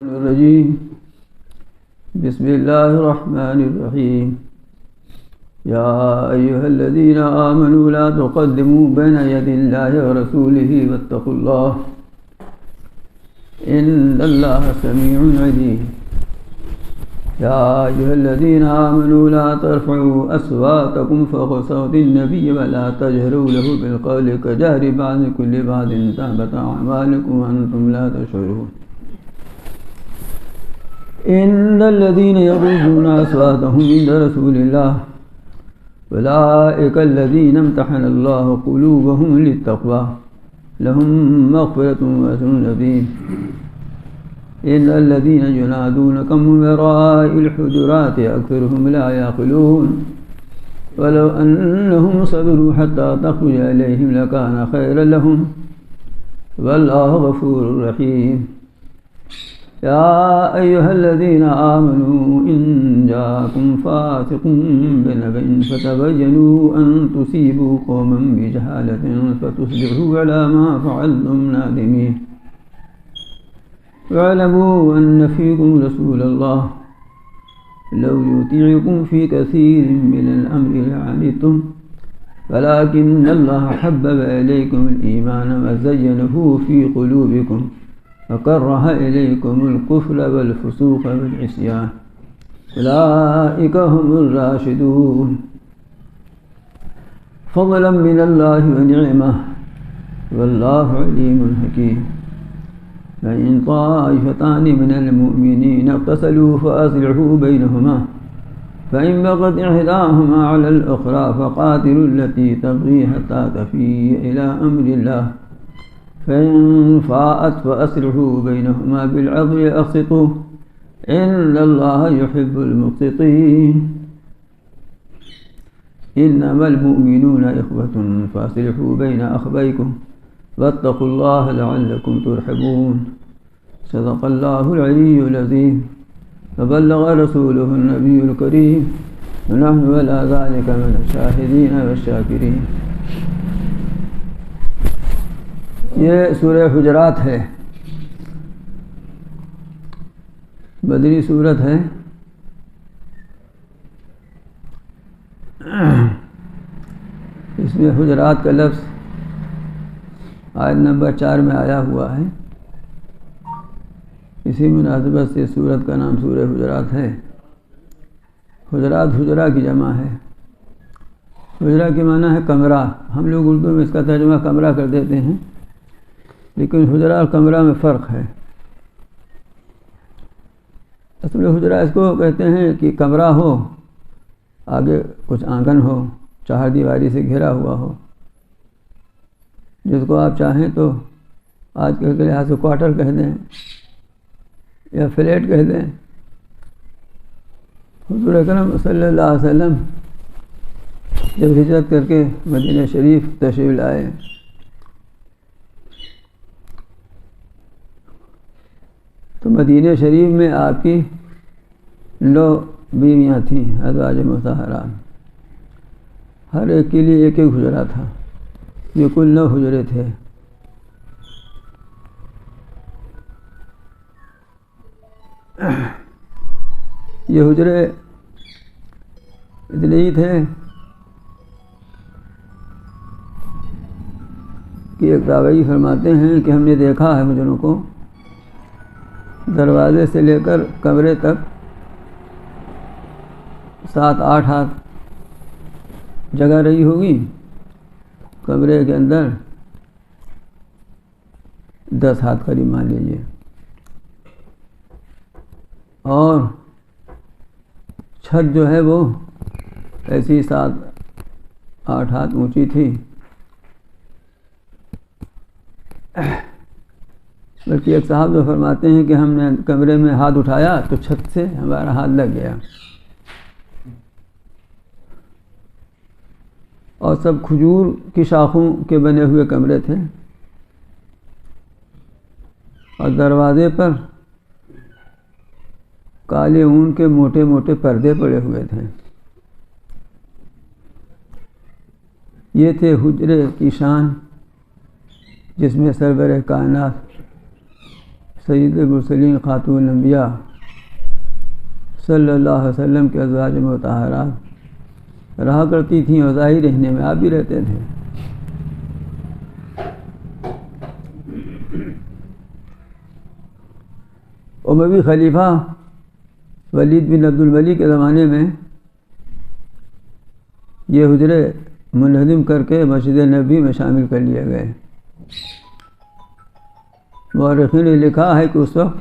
الرجيم بسم الله الرحمن الرحيم يا أيها الذين آمنوا لا تقدموا بين يدي الله ورسوله واتقوا الله إن الله سميع عليم يا أيها الذين آمنوا لا ترفعوا أصواتكم فوق صوت النبي ولا تجهروا له بالقول كجهر بعضكم لبعض تهبط أعمالكم وأنتم لا تشعرون إن الذين يغضون أصواتهم عند رسول الله أولئك الذين امتحن الله قلوبهم للتقوى لهم مغفرة وأجر عظيم إن الذين ينادونك من وراء الحجرات أكثرهم لا يعقلون ولو أنهم صبروا حتى تخرج إليهم لكان خيرا لهم والله غفور رحيم يا أيها الذين آمنوا إن جاءكم فاسق بنبأ فتبينوا أن تصيبوا قوما بجهالة فتصبحوا على ما فعلتم نادمين واعلموا أن فيكم رسول الله لو يطيعكم في كثير من الأمر لعنتم ولكن الله حبب إليكم الإيمان وزينه في قلوبكم وكره إليكم الكفر والفسوق والعصيان أولئك هم الراشدون فضلا من الله ونعمة والله عليم حكيم فإن طائفتان من المؤمنين اقتتلوا فأصلحوا بينهما فإن بغت إحداهما على الأخرى فقاتلوا التي تبغي حتى تفيء إلى أمر الله فإن فاءت فأصلحوا بينهما بالعدل وأقسطوا إن الله يحب المقسطين إنما المؤمنون إخوة فأصلحوا بين أخويكم واتقوا الله لعلكم ترحمون صدق الله العلي العظيم وبلغ رسوله النبي الكريم ونحن على ذلك من الشاهدين والشاكرين. یہ سورہ حجرات ہے، بدری سورت ہے. اس میں حجرات کا لفظ آیت نمبر 4 میں آیا ہوا ہے. اسی مناسبت سے سورت کا نام سورہ حجرات ہے. حجرات حجرہ کی جمع ہے. حجرہ کی معنی ہے کمرہ. ہم لوگ اردو میں اس کا ترجمہ کمرہ کر دیتے ہیں، لیکن حجرہ اور کمرہ میں فرق ہے. اصل حجرہ اس کو کہتے ہیں کہ کمرہ ہو، آگے کچھ آنگن ہو، چار دیواری سے گھرا ہوا ہو، جس کو آپ چاہیں تو آج کل کے لحاظ سے کوارٹر کہہ دیں یا فلیٹ کہہ دیں. حضور اکرم صلی اللہ علیہ وسلم جب ہجرت کر کے مدینہ شریف تشریف لائے تو مدینہ شریف میں آپ کی 9 بیویاں تھیں، ازواج مطہرات. ہر ایک کے لیے ایک ایک حجرہ تھا. یہ کل 9 حجرے تھے. یہ حجرے اتنے ہی تھے کہ ایک تابعی فرماتے ہیں کہ ہم نے دیکھا ہے حجروں کو دروازے سے لے کر کمرے تک 7-8 ہاتھ جگہ رہی ہوگی، کمرے کے اندر 10 ہاتھ قریب مان لیجیے، اور چھت جو ہے وہ ایسی 7-8 ہاتھ اونچی تھی. بلکہ ایک صاحب جو فرماتے ہیں کہ ہم نے کمرے میں ہاتھ اٹھایا تو چھت سے ہمارا ہاتھ لگ گیا، اور سب کھجور کی شاخوں کے بنے ہوئے کمرے تھے، اور دروازے پر کالے اون کے موٹے موٹے پردے پڑے ہوئے تھے. یہ تھے حجرے کی شان، جس میں سرور کائنات سید المرسلین خاتون الانبیاء صلی اللہ علیہ وسلم کے ازواج مطہرات رہا کرتی تھیں، اور ظاہر رہنے میں آپ بھی رہتے تھے۔ اموی خلیفہ ولید بن عبد الملک کے زمانے میں یہ حجرے منہدم کر کے مسجد نبوی میں شامل کر لیے گئے۔ مورخین نے لکھا ہے کہ اس وقت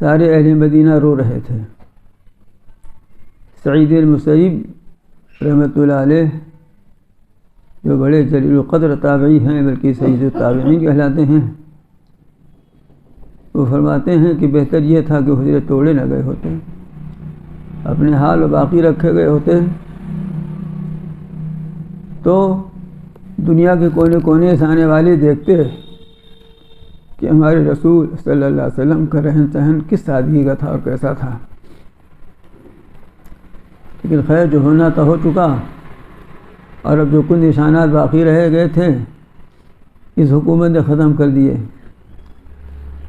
سارے اہل مدینہ رو رہے تھے۔ سعید المسیب رحمۃ اللہ علیہ جو بڑے جلیل القدر تابعی ہیں، بلکہ سید التابعین کہلاتے ہیں، وہ فرماتے ہیں کہ بہتر یہ تھا کہ حجرے توڑے نہ گئے ہوتے، اپنے حال و باقی رکھے گئے ہوتے تو دنیا کے کونے کونے سے آنے والے دیکھتے کہ ہمارے رسول صلی اللہ علیہ وسلم کا رہن سہن کس سادگی کا تھا اور کیسا تھا۔ لیکن خیر جو ہونا تو ہو چکا، اور اب جو کچھ نشانات باقی رہ گئے تھے اس حکومت نے ختم کر دیے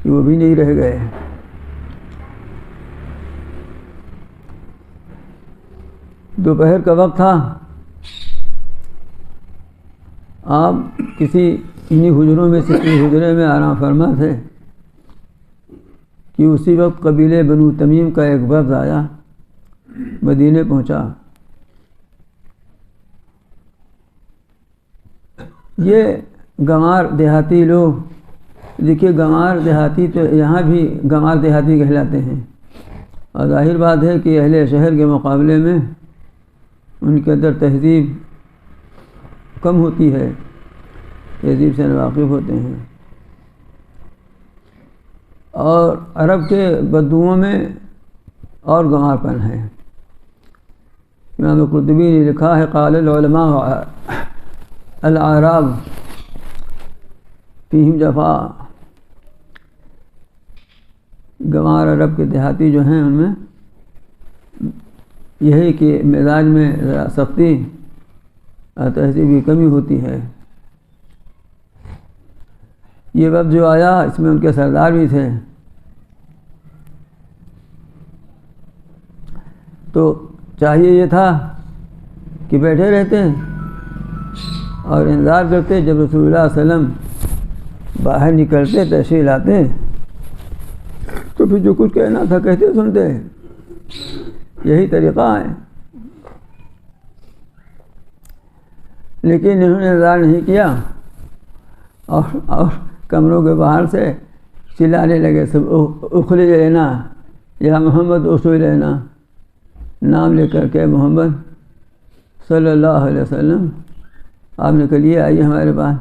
کہ وہ بھی نہیں رہ گئے۔ دوپہر کا وقت تھا، آپ کسی انہی حجروں میں سے کسی حجرے میں آرام فرما تھے کہ اسی وقت قبیلے بنو تمیم کا ایک وفد آیا، مدینے پہنچا۔ یہ گنوار دیہاتی لوگ، دیکھیے گنوار دیہاتی تو یہاں بھی گنوار دیہاتی کہلاتے ہیں، اور ظاہر بات ہے کہ اہل شہر کے مقابلے میں ان کے اندر تہذیب کم ہوتی ہے، تہذیب سے ناواقف ہوتے ہیں، اور عرب کے بدوؤں میں اور گنوار پن ہے۔ امام قرطبی نے لکھا ہے قال العلماء الاعراب فیہم جفا، گنوار عرب کے دیہاتی جو ہیں ان میں یہی کہ مزاج میں ذرا سختی اور تہذیب کی کمی ہوتی ہے۔ یہ وقت جو آیا اس میں ان کے سردار بھی تھے، تو چاہیے یہ تھا کہ بیٹھے رہتے اور انتظار کرتے جب رسول اللہ صلی اللہ علیہ وسلم باہر نکلتے تشریف لاتے تو پھر جو کچھ کہنا تھا کہتے سنتے، یہی طریقہ ہے۔ لیکن انہوں نے انتظار نہیں کیا اور کمروں کے باہر سے چلانے لگے سب، اخرج لینا یا محمد اخرج لینا، نام لے کر کے محمد صلی اللہ علیہ وسلم آپ نے کہا آئیے ہمارے پاس۔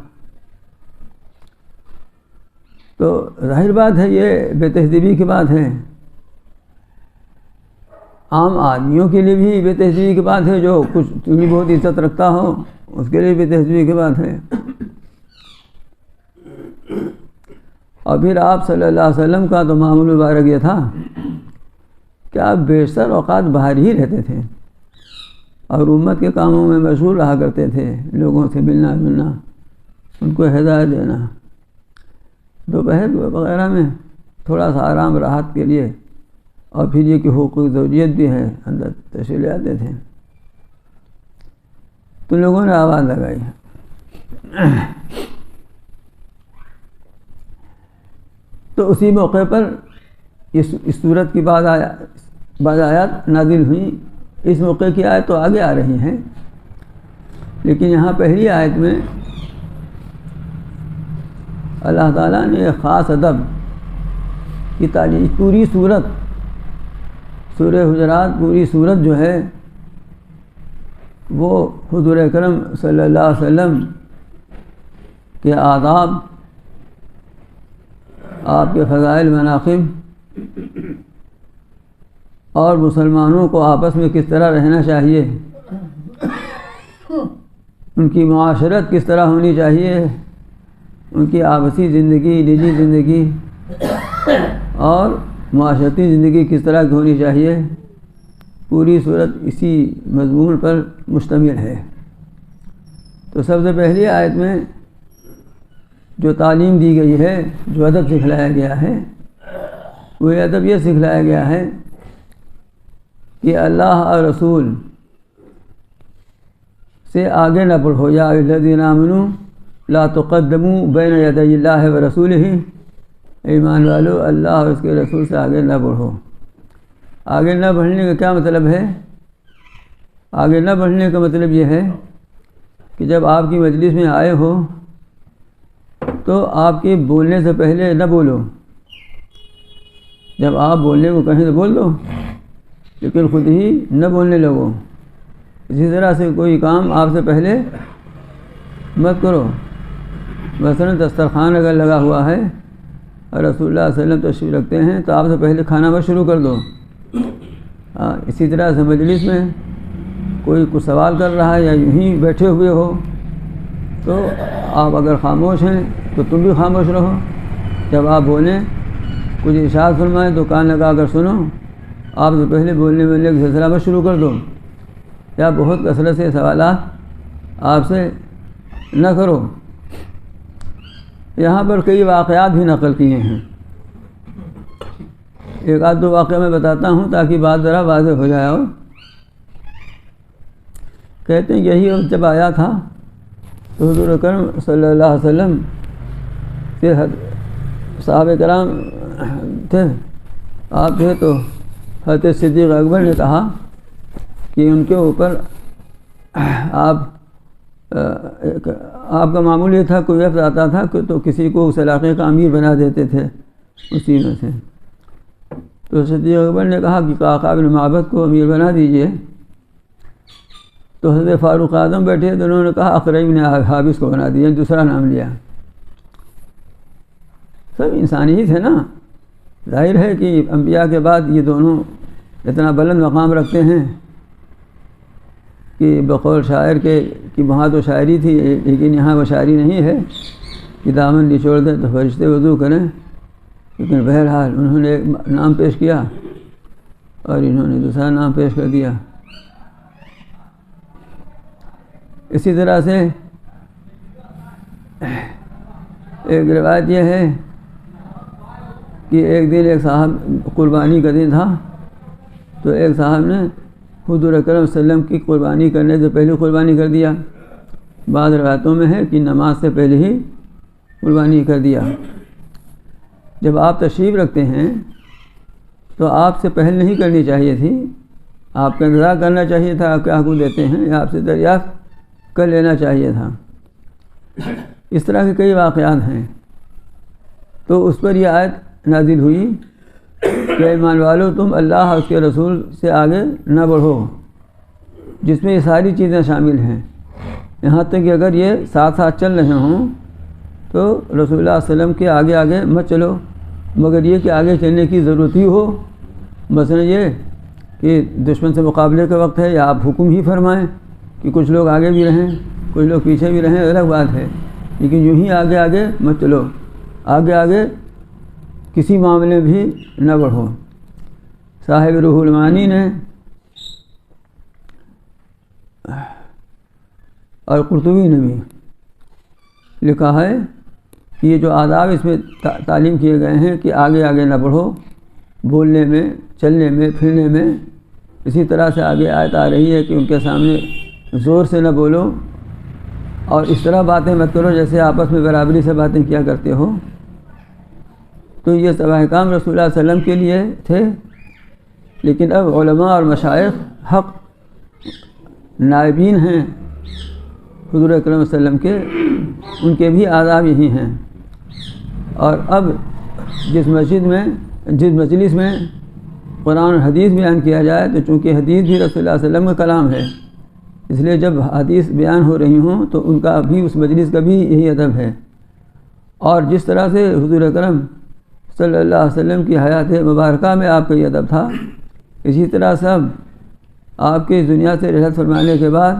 تو ظاہر بات ہے یہ بے تہذیبی کی بات ہے، عام آدمیوں کے لیے بھی بے تہذیبی کی بات ہے، جو کچھ تھوڑی بہت عزت رکھتا ہو اس کے لیے بے تہذیبی کی بات ہے۔ اور پھر آپ صلی اللہ علیہ وسلم کا تو معمول مبارک یہ تھا کہ آپ بیشتر اوقات باہر ہی رہتے تھے اور امت کے کاموں میں مشغول رہا کرتے تھے، لوگوں سے ملنا جلنا، ان کو ہدایت دینا، دوپہر وغیرہ میں تھوڑا سا آرام راحت کے لیے، اور پھر یہ کہ حقوق زوجیت بھی ہے اندر تشریف لے آتے تھے۔ تو لوگوں نے آواز لگائی، تو اسی موقع پر اس صورت کی بعض آیات نازل ہوئیں۔ اس موقع کی آیت تو آگے آ رہی ہیں، لیکن یہاں پہلی آیت میں اللہ تعالیٰ نے ایک خاص ادب کی تعلیم، پوری صورت سورہ حجرات، پوری صورت جو ہے وہ حضور اکرم صلی اللہ علیہ وسلم کے آداب، آپ کے فضائل مناقب اور مسلمانوں کو آپس میں کس طرح رہنا چاہیے، ان کی معاشرت کس طرح ہونی چاہیے، ان کی آپسی زندگی، نجی زندگی اور معاشرتی زندگی کس طرح کی ہونی چاہیے، پوری صورت اسی مضمون پر مشتمل ہے۔ تو سب سے پہلی آیت میں جو تعلیم دی گئی ہے، جو ادب سکھلایا گیا ہے، وہ ادب یہ سکھلایا گیا ہے کہ اللہ اور رسول سے آگے نہ بڑھو۔ یا الذین آمنوا لا تقدموا بین یدی اللہ ورسولہ، ایمان والو اللہ اور اس کے رسول سے آگے نہ بڑھو۔ آگے نہ بڑھنے کا کیا مطلب ہے؟ آگے نہ بڑھنے کا مطلب یہ ہے کہ جب آپ کی مجلس میں آئے ہو تو آپ کے بولنے سے پہلے نہ بولو۔ جب آپ بولنے کو کہیں تو بول دو، لیکن خود ہی نہ بولنے لگو۔ اسی طرح سے کوئی کام آپ سے پہلے مت کرو۔ مثلا دسترخوان اگر لگا ہوا ہے اور رسول اللہ صلی اللہ علیہ وسلم تشریف رکھتے ہیں تو آپ سے پہلے کھانا مت شروع کر دو۔ اسی طرح سے مجلس میں کوئی کچھ سوال کر رہا ہے یا یوں ہی بیٹھے ہوئے ہو تو آپ اگر خاموش ہیں تو تم بھی خاموش رہو۔ جب آپ بولیں، کچھ ارشاد فرمائیں تو کان لگا کر سنو۔ آپ سے پہلے بولنے والے کا سلسلہ مت شروع کر دو، یا بہت کثرت سے سوالات آپ سے نہ کرو۔ یہاں پر کئی واقعات بھی نقل کیے ہیں، ایک آدھ دو واقعہ میں بتاتا ہوں تاکہ بات ذرا واضح ہو جائے۔ اور کہتے ہیں یہی وقت جب آیا تھا تو حضور اکرم صلی اللہ علیہ وسلم کے صحابہ کرام تھے، آپ تھے، تو حضرت صدیق اکبر نے کہا کہ ان کے اوپر آپ کا معمول یہ تھا، کوئی وقت آتا تھا تو کسی کو اس علاقے کا امیر بنا دیتے تھے اسی میں سے۔ تو صدیق اکبر نے کہا کہ قعقاع بن معبد کو امیر بنا دیجئے۔ تو حضرت فاروق اعظم بیٹھے تو انہوں نے کہا اقرع بن حابس کو بنا دیا، دوسرا نام لیا۔ سب انسانی ہی تھے نا، ظاہر ہے کہ انبیاء کے بعد یہ دونوں اتنا بلند مقام رکھتے ہیں کہ بقول شاعر کے کہ وہاں تو شاعری تھی لیکن یہاں وہ شاعری نہیں ہے کہ دامن نچوڑ دیں تو فرشتے وضو کریں۔ لیکن بہرحال انہوں نے ایک نام پیش کیا اور انہوں نے دوسرا نام پیش کر دیا۔ اسی طرح سے ایک روایت یہ ہے کہ ایک دن ایک صاحب قربانی کا دن تھا تو ایک صاحب نے حضور اکرم صلی اللہ علیہ وسلم کی قربانی کرنے سے پہلے قربانی کر دیا۔ بعض روایتوں میں ہے کہ نماز سے پہلے ہی قربانی کر دیا۔ جب آپ تشریف رکھتے ہیں تو آپ سے پہل نہیں کرنی چاہیے تھی، آپ کا انتظار کرنا چاہیے تھا آپ کیا حکم دیتے ہیں، یا آپ سے دریافت کر لینا چاہیے تھا۔ اس طرح کے کئی واقعات ہیں۔ تو اس پر یہ آیت نازل ہوئی کہ ایمان والو تم اللہ اور اس کے رسول سے آگے نہ بڑھو، جس میں یہ ساری چیزیں شامل ہیں، یہاں تک کہ اگر یہ ساتھ ساتھ چل رہے ہوں تو رسول اللہ صلی اللہ علیہ وسلم کے آگے آگے مت چلو، مگر یہ کہ آگے چلنے کی ضرورت ہی ہو، مثلا یہ کہ دشمن سے مقابلے کا وقت ہے، یا آپ حکم ہی فرمائیں کہ کچھ لوگ آگے بھی رہیں کچھ لوگ پیچھے بھی رہیں، الگ بات ہے، لیکن یوں ہی آگے آگے مت چلو، آگے آگے کسی معاملے بھی نہ بڑھو۔ صاحب روح المعانی نے اور قرطبی نے بھی لکھا ہے کہ یہ جو آداب اس میں تعلیم کیے گئے ہیں کہ آگے آگے نہ بڑھو، بولنے میں، چلنے میں، پھرنے میں۔ اسی طرح سے آگے آیت آ رہی ہے کہ ان کے سامنے زور سے نہ بولو اور اس طرح باتیں مت کرو جیسے آپس میں برابری سے باتیں کیا کرتے ہو۔ تو یہ سب احکام رسول اللہ صلی اللہ علیہ وسلم کے لیے تھے، لیکن اب علماء اور مشائخ حق نائبین ہیں حضور اکرم صلی اللہ علیہ وسلم کے، ان کے بھی آداب یہی ہیں۔ اور اب جس مجلس میں قرآن و حدیث بیان کیا جائے تو چونکہ حدیث بھی رسول اللہ صلی اللہ علیہ وسلم کا کلام ہے، اس لیے جب حدیث بیان ہو رہی ہوں تو ان کا بھی، اس مجلس کا بھی یہی ادب ہے۔ اور جس طرح سے حضور اکرم صلی اللہ علیہ وسلم کی حیات مبارکہ میں آپ کا یہ ادب تھا، اسی طرح سب آپ کے دنیا سے رحلت فرمانے کے بعد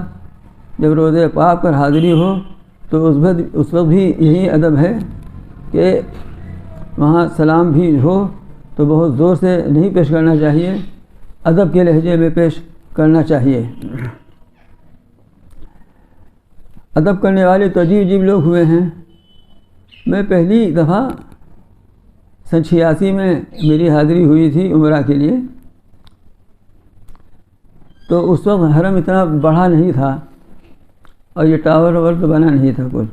جب روضہ پاک پر حاضری ہو تو اس وقت بھی یہی ادب ہے کہ وہاں سلام بھی ہو تو بہت زور سے نہیں پیش کرنا چاہیے، ادب کے لہجے میں پیش کرنا چاہیے۔ ادب کرنے والے تو عجیب عجیب لوگ ہوئے ہیں، میں پہلی دفعہ سن 86 میں میری حاضری ہوئی تھی عمرہ کے لیے، تو اس وقت حرم اتنا بڑا نہیں تھا اور یہ ٹاور واور تو بنا نہیں تھا کچھ،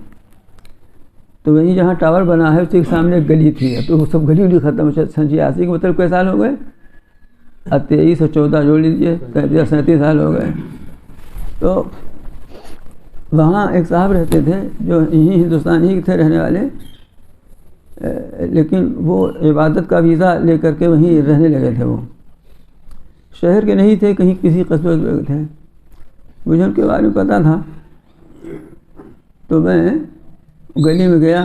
تو وہیں جہاں ٹاور بنا ہے اس کے سامنے ایک گلی تھی، تو وہ سب گلی ولی ختم سن 86 کے مطلب کئی سال ہو گئے، اب 23 اور 14 جوڑ لیجیے، 37 سال ہو گئے۔ تو وہاں ایک صاحب رہتے تھے جو یہیں ہندوستان ہی کے تھے رہنے والے، لیکن وہ عبادت کا ویزا لے کر کے وہیں رہنے لگے تھے، وہ شہر کے نہیں تھے، کہیں کسی قصبے میں تھے، مجھے ان کے بارے میں پتہ تھا۔ تو میں گلی میں گیا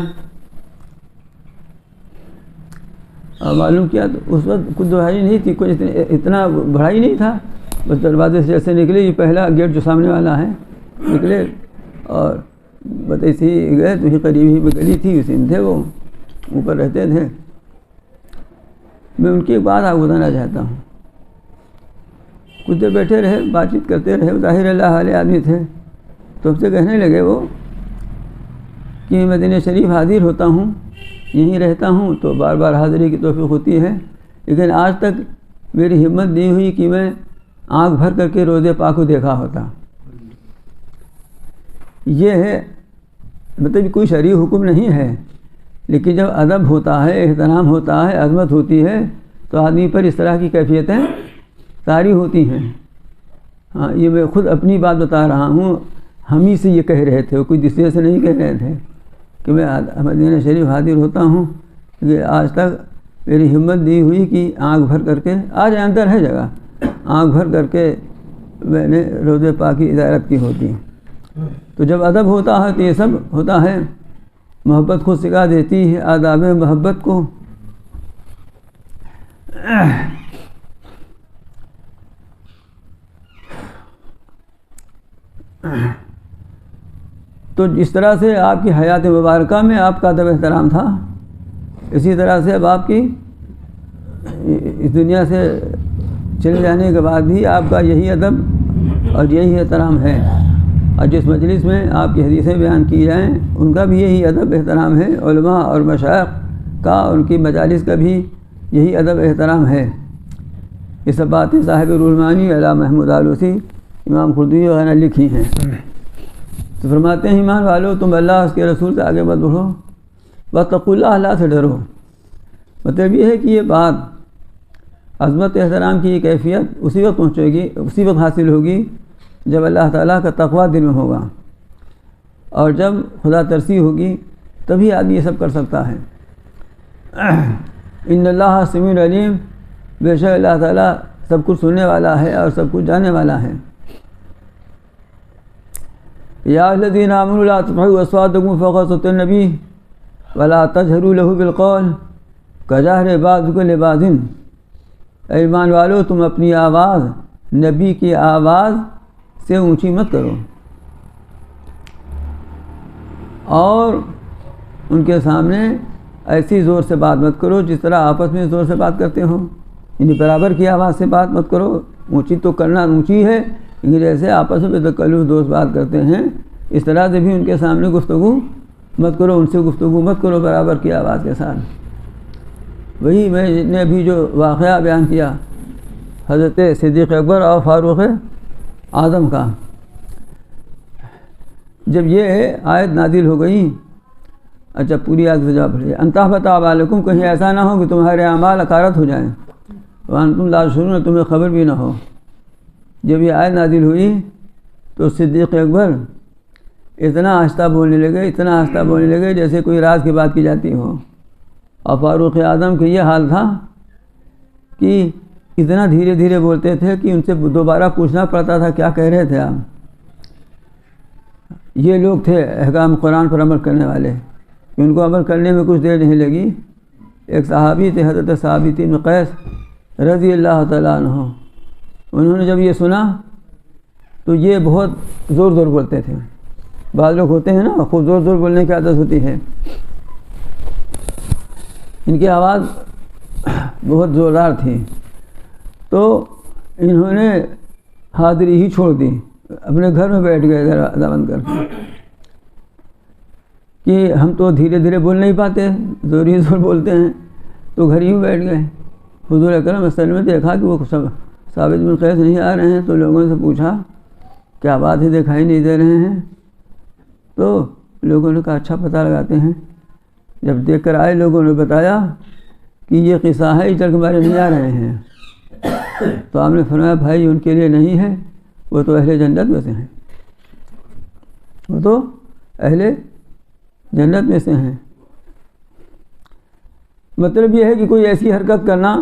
اور معلوم کیا تو اس وقت کچھ دہائی نہیں تھی، کچھ اتنا بڑا ہی نہیں تھا، بس دروازے سے جیسے نکلے، یہ پہلا گیٹ جو سامنے والا ہے نکلے اور بس ایسے ہی گئے، تو ہی قریب ہی میں گلی تھی، اسی میں تھے، وہ اوپر رہتے تھے۔ میں ان کی ایک بات آپ کو بتانا چاہتا ہوں۔ کچھ دیر بیٹھے رہے، بات چیت کرتے رہے، ظاہر اللہ علیہ آدمی تھے، تو ہم سے کہنے لگے وہ کہ مدینہ شریف حاضر ہوتا ہوں، یہیں رہتا ہوں، تو بار بار حاضری کی توفیق ہوتی ہے، لیکن آج تک میری ہمت نہیں ہوئی کہ میں آنکھ بھر کر کے روضے پاک کو دیکھا ہوتا۔ یہ ہے مطلب کوئی شرعی حکم نہیں ہے، لیکن جب ادب ہوتا ہے، احترام ہوتا ہے، عظمت ہوتی ہے، تو آدمی پر اس طرح کی کیفیتیں طاری ہوتی ہیں۔ ہاں، یہ میں خود اپنی بات بتا رہا ہوں، ہم ہی سے یہ کہہ رہے تھے، کوئی دوسرے سے نہیں کہہ رہے تھے کہ میں مدینہ شریف حاضر ہوتا ہوں، کہ آج تک میری ہمت نہیں ہوئی کہ آنکھ بھر کر کے، آج اندر ہے جگہ، آنکھ بھر کر کے میں نے روضے پاک کی زیارت کی ہوتی۔ تو جب ادب ہوتا ہے تو یہ سب ہوتا ہے، محبت خود سکھا دیتی ہے آداب محبت کو۔ تو جس طرح سے آپ کی حیات مبارکہ میں آپ کا ادب احترام تھا، اسی طرح سے اب آپ کی اس دنیا سے چلے جانے کے بعد بھی آپ کا یہی ادب اور یہی احترام ہے، اور جس مجلس میں آپ کی حدیثیں بیان کی جائیں ان کا بھی یہی ادب احترام ہے، علماء اور مشائخ کا، ان کی مجالس کا بھی یہی ادب احترام ہے۔ یہ سب باتیں صاحب روح المعانی علامہ محمود آلوسی، امام قرطبی وغیرہ لکھی ہیں۔ تو فرماتے ہیں ایمان والو، تم اللہ اس کے رسول سے آگے مت بڑھو، واتقوا اللہ، اللہ سے ڈرو۔ مطلب یہ ہے کہ یہ بات عظمت احترام کی یہ کیفیت اسی وقت پہنچے گی، اسی وقت حاصل ہوگی جب اللہ تعالیٰ کا تقویٰ دل میں ہوگا، اور جب خدا ترسی ہوگی تبھی آدمی یہ سب کر سکتا ہے۔ ان اللہ سمیع علیم، بے شک اللہ تعالیٰ سب کچھ سننے والا ہے اور سب کچھ جاننے والا ہے۔ یا الذین آمنوا لا ترفعوا اصواتکم فوق صوت النبی ولا تجہروا لہ بالقول کجہر بعضکم لبعض، اے ایمان والو تم اپنی آواز نبی کی آواز سے اونچی مت کرو، اور ان کے سامنے ایسی زور سے بات مت کرو جس طرح آپس میں زور سے بات کرتے ہو، یعنی برابر کی آواز سے بات مت کرو، اونچی تو کرنا اونچی ہے، لیکن جیسے آپس میں تکلف دوست بات کرتے ہیں اس طرح سے بھی ان کے سامنے گفتگو مت کرو، ان سے گفتگو مت کرو برابر کی آواز کے ساتھ۔ وہی میں نے ابھی جو واقعہ بیان کیا حضرت صدیق اکبر اور فاروق اعظم کا، جب یہ آیت نازل ہو گئی، اچھا پوری آیت سے جواب پڑھیے، ان تحبط اعمالکم، کہیں ایسا نہ ہو کہ تمہارے اعمال اکارت ہو جائیں، وانتم لا تشعرون، تمہیں خبر بھی نہ ہو۔ جب یہ آیت نازل ہوئی تو صدیق اکبر اتنا آہستہ بولنے لگے، اتنا آہستہ بولنے لگے جیسے کوئی راز کی بات کی جاتی ہو، اور فاروق اعظم کے یہ حال تھا کہ اتنا دھیرے دھیرے بولتے تھے کہ ان سے دوبارہ پوچھنا پڑتا تھا کیا کہہ رہے تھے آپ۔ یہ لوگ تھے احکام قرآن پر عمل کرنے والے، ان کو عمل کرنے میں کچھ دیر نہیں لگی۔ ایک صحابی تھے حضرت ثابت بن قیس رضی اللہ تعالیٰ عنہ، انہوں نے جب یہ سنا تو یہ بہت زور زور بولتے تھے، بعض لوگ ہوتے ہیں نا خوب زور زور بولنے کی عادت ہوتی ہے، ان کی آواز بہت زوردار تھی، تو انہوں نے حاضری ہی چھوڑ دی، اپنے گھر میں بیٹھ گئے دروازہ بند کر کے، کہ ہم تو دھیرے دھیرے بول نہیں پاتے، زوری زور بولتے ہیں، تو گھر ہی بیٹھ گئے۔ حضور اکرم صلی اللہ علیہ وسلم نے دیکھا کہ وہ ثابت بن قیس نہیں آ رہے ہیں، تو لوگوں سے پوچھا کیا بات ہے دکھائی نہیں دے رہے ہیں؟ تو لوگوں نے کہا اچھا پتہ لگاتے ہیں۔ جب دیکھ کر آئے لوگوں نے بتایا کہ یہ قصہ ہے، چل کے ہمارے نہیں آ رہے ہیں۔ تو آپ نے فرمایا بھائی ان کے لیے نہیں ہے، وہ تو اہل جنت میں سے ہیں، وہ تو اہل جنت میں سے ہیں۔ مطلب یہ ہے کہ کوئی ایسی حرکت کرنا،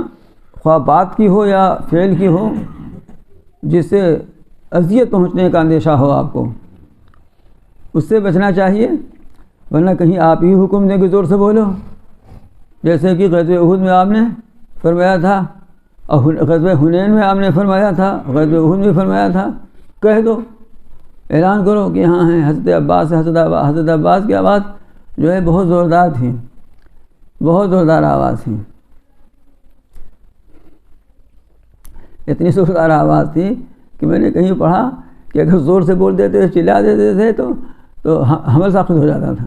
خواہ بات کی ہو یا فعل کی ہو، جس سے اذیت پہنچنے کا اندیشہ ہو آپ کو، اس سے بچنا چاہیے، ورنہ کہیں آپ ہی حکم دیں کہ زور سے بولو، جیسے کہ غزوہ احد میں آپ نے فرمایا تھا، اور غزوہ حنین میں آپ نے فرمایا تھا، غزوہ احد میں فرمایا تھا، کہہ دو، اعلان کرو کہ ہاں ہیں حضرت عباس، حضرت عباس کی آواز جو ہے بہت زوردار تھی، بہت زوردار آواز تھی، اتنی زوردار آواز تھی کہ میں نے کہیں پڑھا کہ اگر زور سے بول دیتے چلا دیتے تھے تو حمل ساخت ہو جاتا تھا۔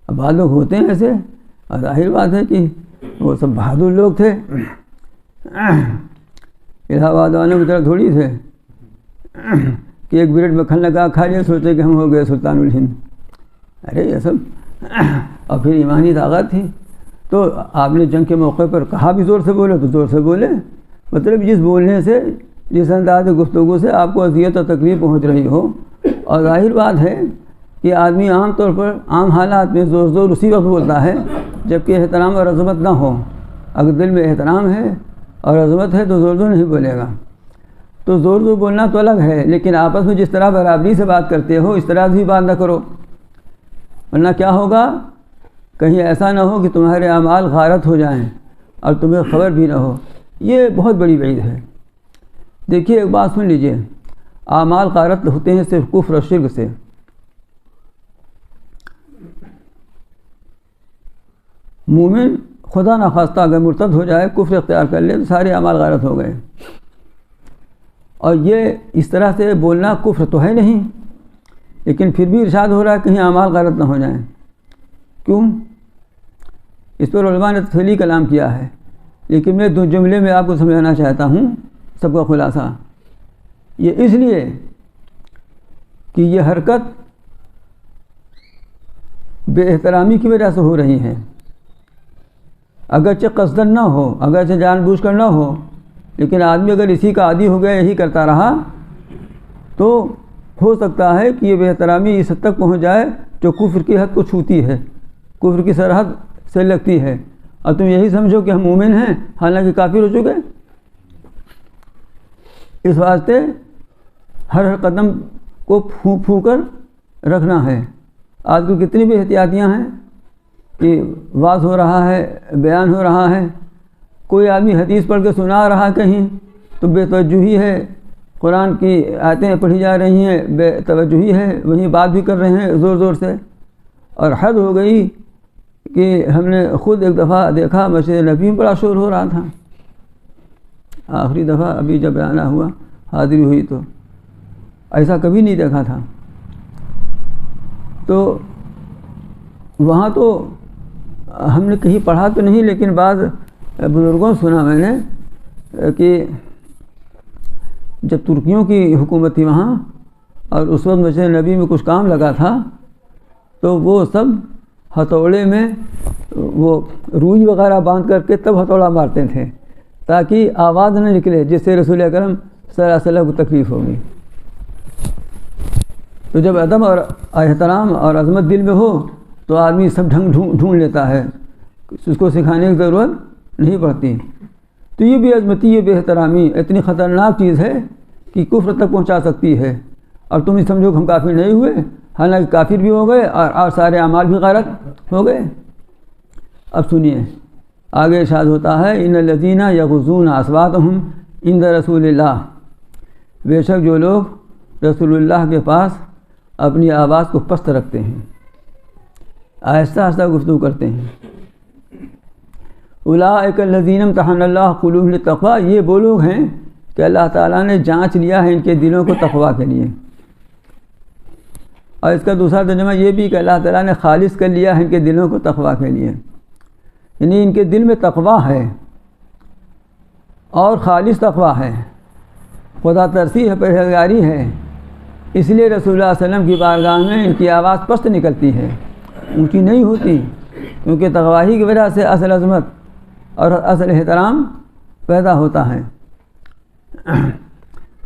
اب بعض لوگ ہوتے ہیں ایسے، اور ظاہر بات ہے کہ وہ سب بہادر لوگ تھے، الہ آباد والوں کی طرح تھوڑی تھے کہ ایک منٹ میں کھانا کھا لیا سوچے کہ ہم ہو گئے سلطان الہند، ارے یہ سب، اور پھر ایمانی طاقت تھی۔ تو آپ نے جنگ کے موقع پر کہا بھی زور سے بولو تو زور سے بولے، مطلب جس بولنے سے، جس انداز گفتگو سے آپ کو اذیت اور تکلیف پہنچ رہی ہو، اور ظاہر بات ہے کہ آدمی عام طور پر عام حالات میں زور اسی وقت بولتا ہے جبکہ احترام اور عظمت نہ ہو۔ اگر دل میں احترام ہے اور عظمت ہے تو زور نہیں بولے گا۔ تو زور بولنا تو الگ ہے، لیکن آپس میں جس طرح برابری سے بات کرتے ہو اس طرح بھی بات نہ کرو، ورنہ کیا ہوگا، کہیں ایسا نہ ہو کہ تمہارے اعمال غارت ہو جائیں اور تمہیں خبر بھی نہ ہو۔ یہ بہت بڑی وعید ہے۔ دیکھیے ایک بات سن لیجئے، اعمال غارت ہوتے ہیں صرف کفر و شرک سے۔ مومن خدا نخواستہ اگر مرتد ہو جائے، کفر اختیار کر لے، تو سارے اعمال غارت ہو گئے۔ اور یہ اس طرح سے بولنا کفر تو ہے نہیں، لیکن پھر بھی ارشاد ہو رہا ہے کہیں اعمال غارت نہ ہو جائیں۔ کیوں؟ اس پر علماء نے تفصیلی کلام کیا ہے، لیکن میں دو جملے میں آپ کو سمجھانا چاہتا ہوں سب کا خلاصہ۔ یہ اس لیے کہ یہ حرکت بے احترامی کی وجہ سے ہو رہی ہے، اگرچہ قصدن نہ ہو، اگرچہ جان بوجھ کر نہ ہو، لیکن آدمی اگر اسی کا عادی ہو گیا، یہی کرتا رہا، تو ہو سکتا ہے کہ یہ بے احترامی اس حد تک پہنچ جائے جو کفر کی حد کو چھوتی ہے، کفر کی سرحد سے لگتی ہے، اور تم یہی سمجھو کہ ہم مومن ہیں حالانکہ کافر ہو چکے۔ اس واسطے ہر قدم کو پھونک کر رکھنا ہے۔ آج کل کتنی بھی احتیاطیاں ہیں کہ واعظ ہو رہا ہے، بیان ہو رہا ہے، کوئی آدمی حدیث پڑھ کے سنا رہا کہیں تو بے توجہی ہے، قرآن کی آیتیں پڑھی جا رہی ہیں، بے توجہی ہے، وہیں بات بھی کر رہے ہیں زور زور سے، اور حد ہو گئی کہ ہم نے خود ایک دفعہ دیکھا مسجد نبی میں بڑا شور ہو رہا تھا، آخری دفعہ ابھی جب آنا ہوا حاضری ہوئی تو ایسا کبھی نہیں دیکھا تھا۔ تو وہاں تو ہم نے کہیں پڑھا تو نہیں، لیکن بعض بزرگوں سنا میں نے کہ جب ترکیوں کی حکومت تھی وہاں، اور اس وقت مسجد نبی میں کچھ کام لگا تھا، تو وہ سب ہتھوڑے میں وہ روئی وغیرہ باندھ کر کے تب ہتھوڑا مارتے تھے تاکہ آواز نہ نکلے، جس سے رسول اکرم صلی اللہ علیہ وسلم کو تکلیف ہوگی۔ تو جب ادب اور احترام اور عظمت دل میں ہو تو آدمی سب ڈھونڈ لیتا ہے، اس کو سکھانے کی ضرورت نہیں پڑتی۔ تو یہ بے عظمتی، یہ بے احترامی اتنی خطرناک چیز ہے کہ کفر تک پہنچا سکتی ہے، اور تم ہی سمجھو کہ ہم کافر نہیں ہوئے، حالانکہ کافر بھی ہو گئے اور سارے اعمال بھی غارت ہو گئے۔ اب سنیے آگے ارشاد ہوتا ہے، ان الذین یغضون اصواتهم عند رسول اللہ، بے شک جو لوگ رسول اللہ کے پاس اپنی آواز کو پست رکھتے ہیں، آہستہ آہستہ گفتگو کرتے ہیں، اولئک الذین امتحن اللہ قلوبهم للتقوی، یہ وہ لوگ ہیں کہ اللہ تعالیٰ نے جانچ لیا ہے ان کے دلوں کو تقوی کے لیے۔ اور اس کا دوسرا ترجمہ یہ بھی کہ اللہ تعالیٰ نے خالص کر لیا ہے ان کے دلوں کو تقویٰ کے لیے، یعنی ان کے دل میں تقویٰ ہے اور خالص تقویٰ ہے، خدا ترسی ہے، پرہیزگاری ہے، اس لیے رسول اللہ صلی اللہ علیہ وسلم کی بارگاہ میں ان کی آواز پست نکلتی ہے، اونچی نہیں ہوتی، کیونکہ تقویٰ کی وجہ سے اصل عظمت اور اصل احترام پیدا ہوتا ہے۔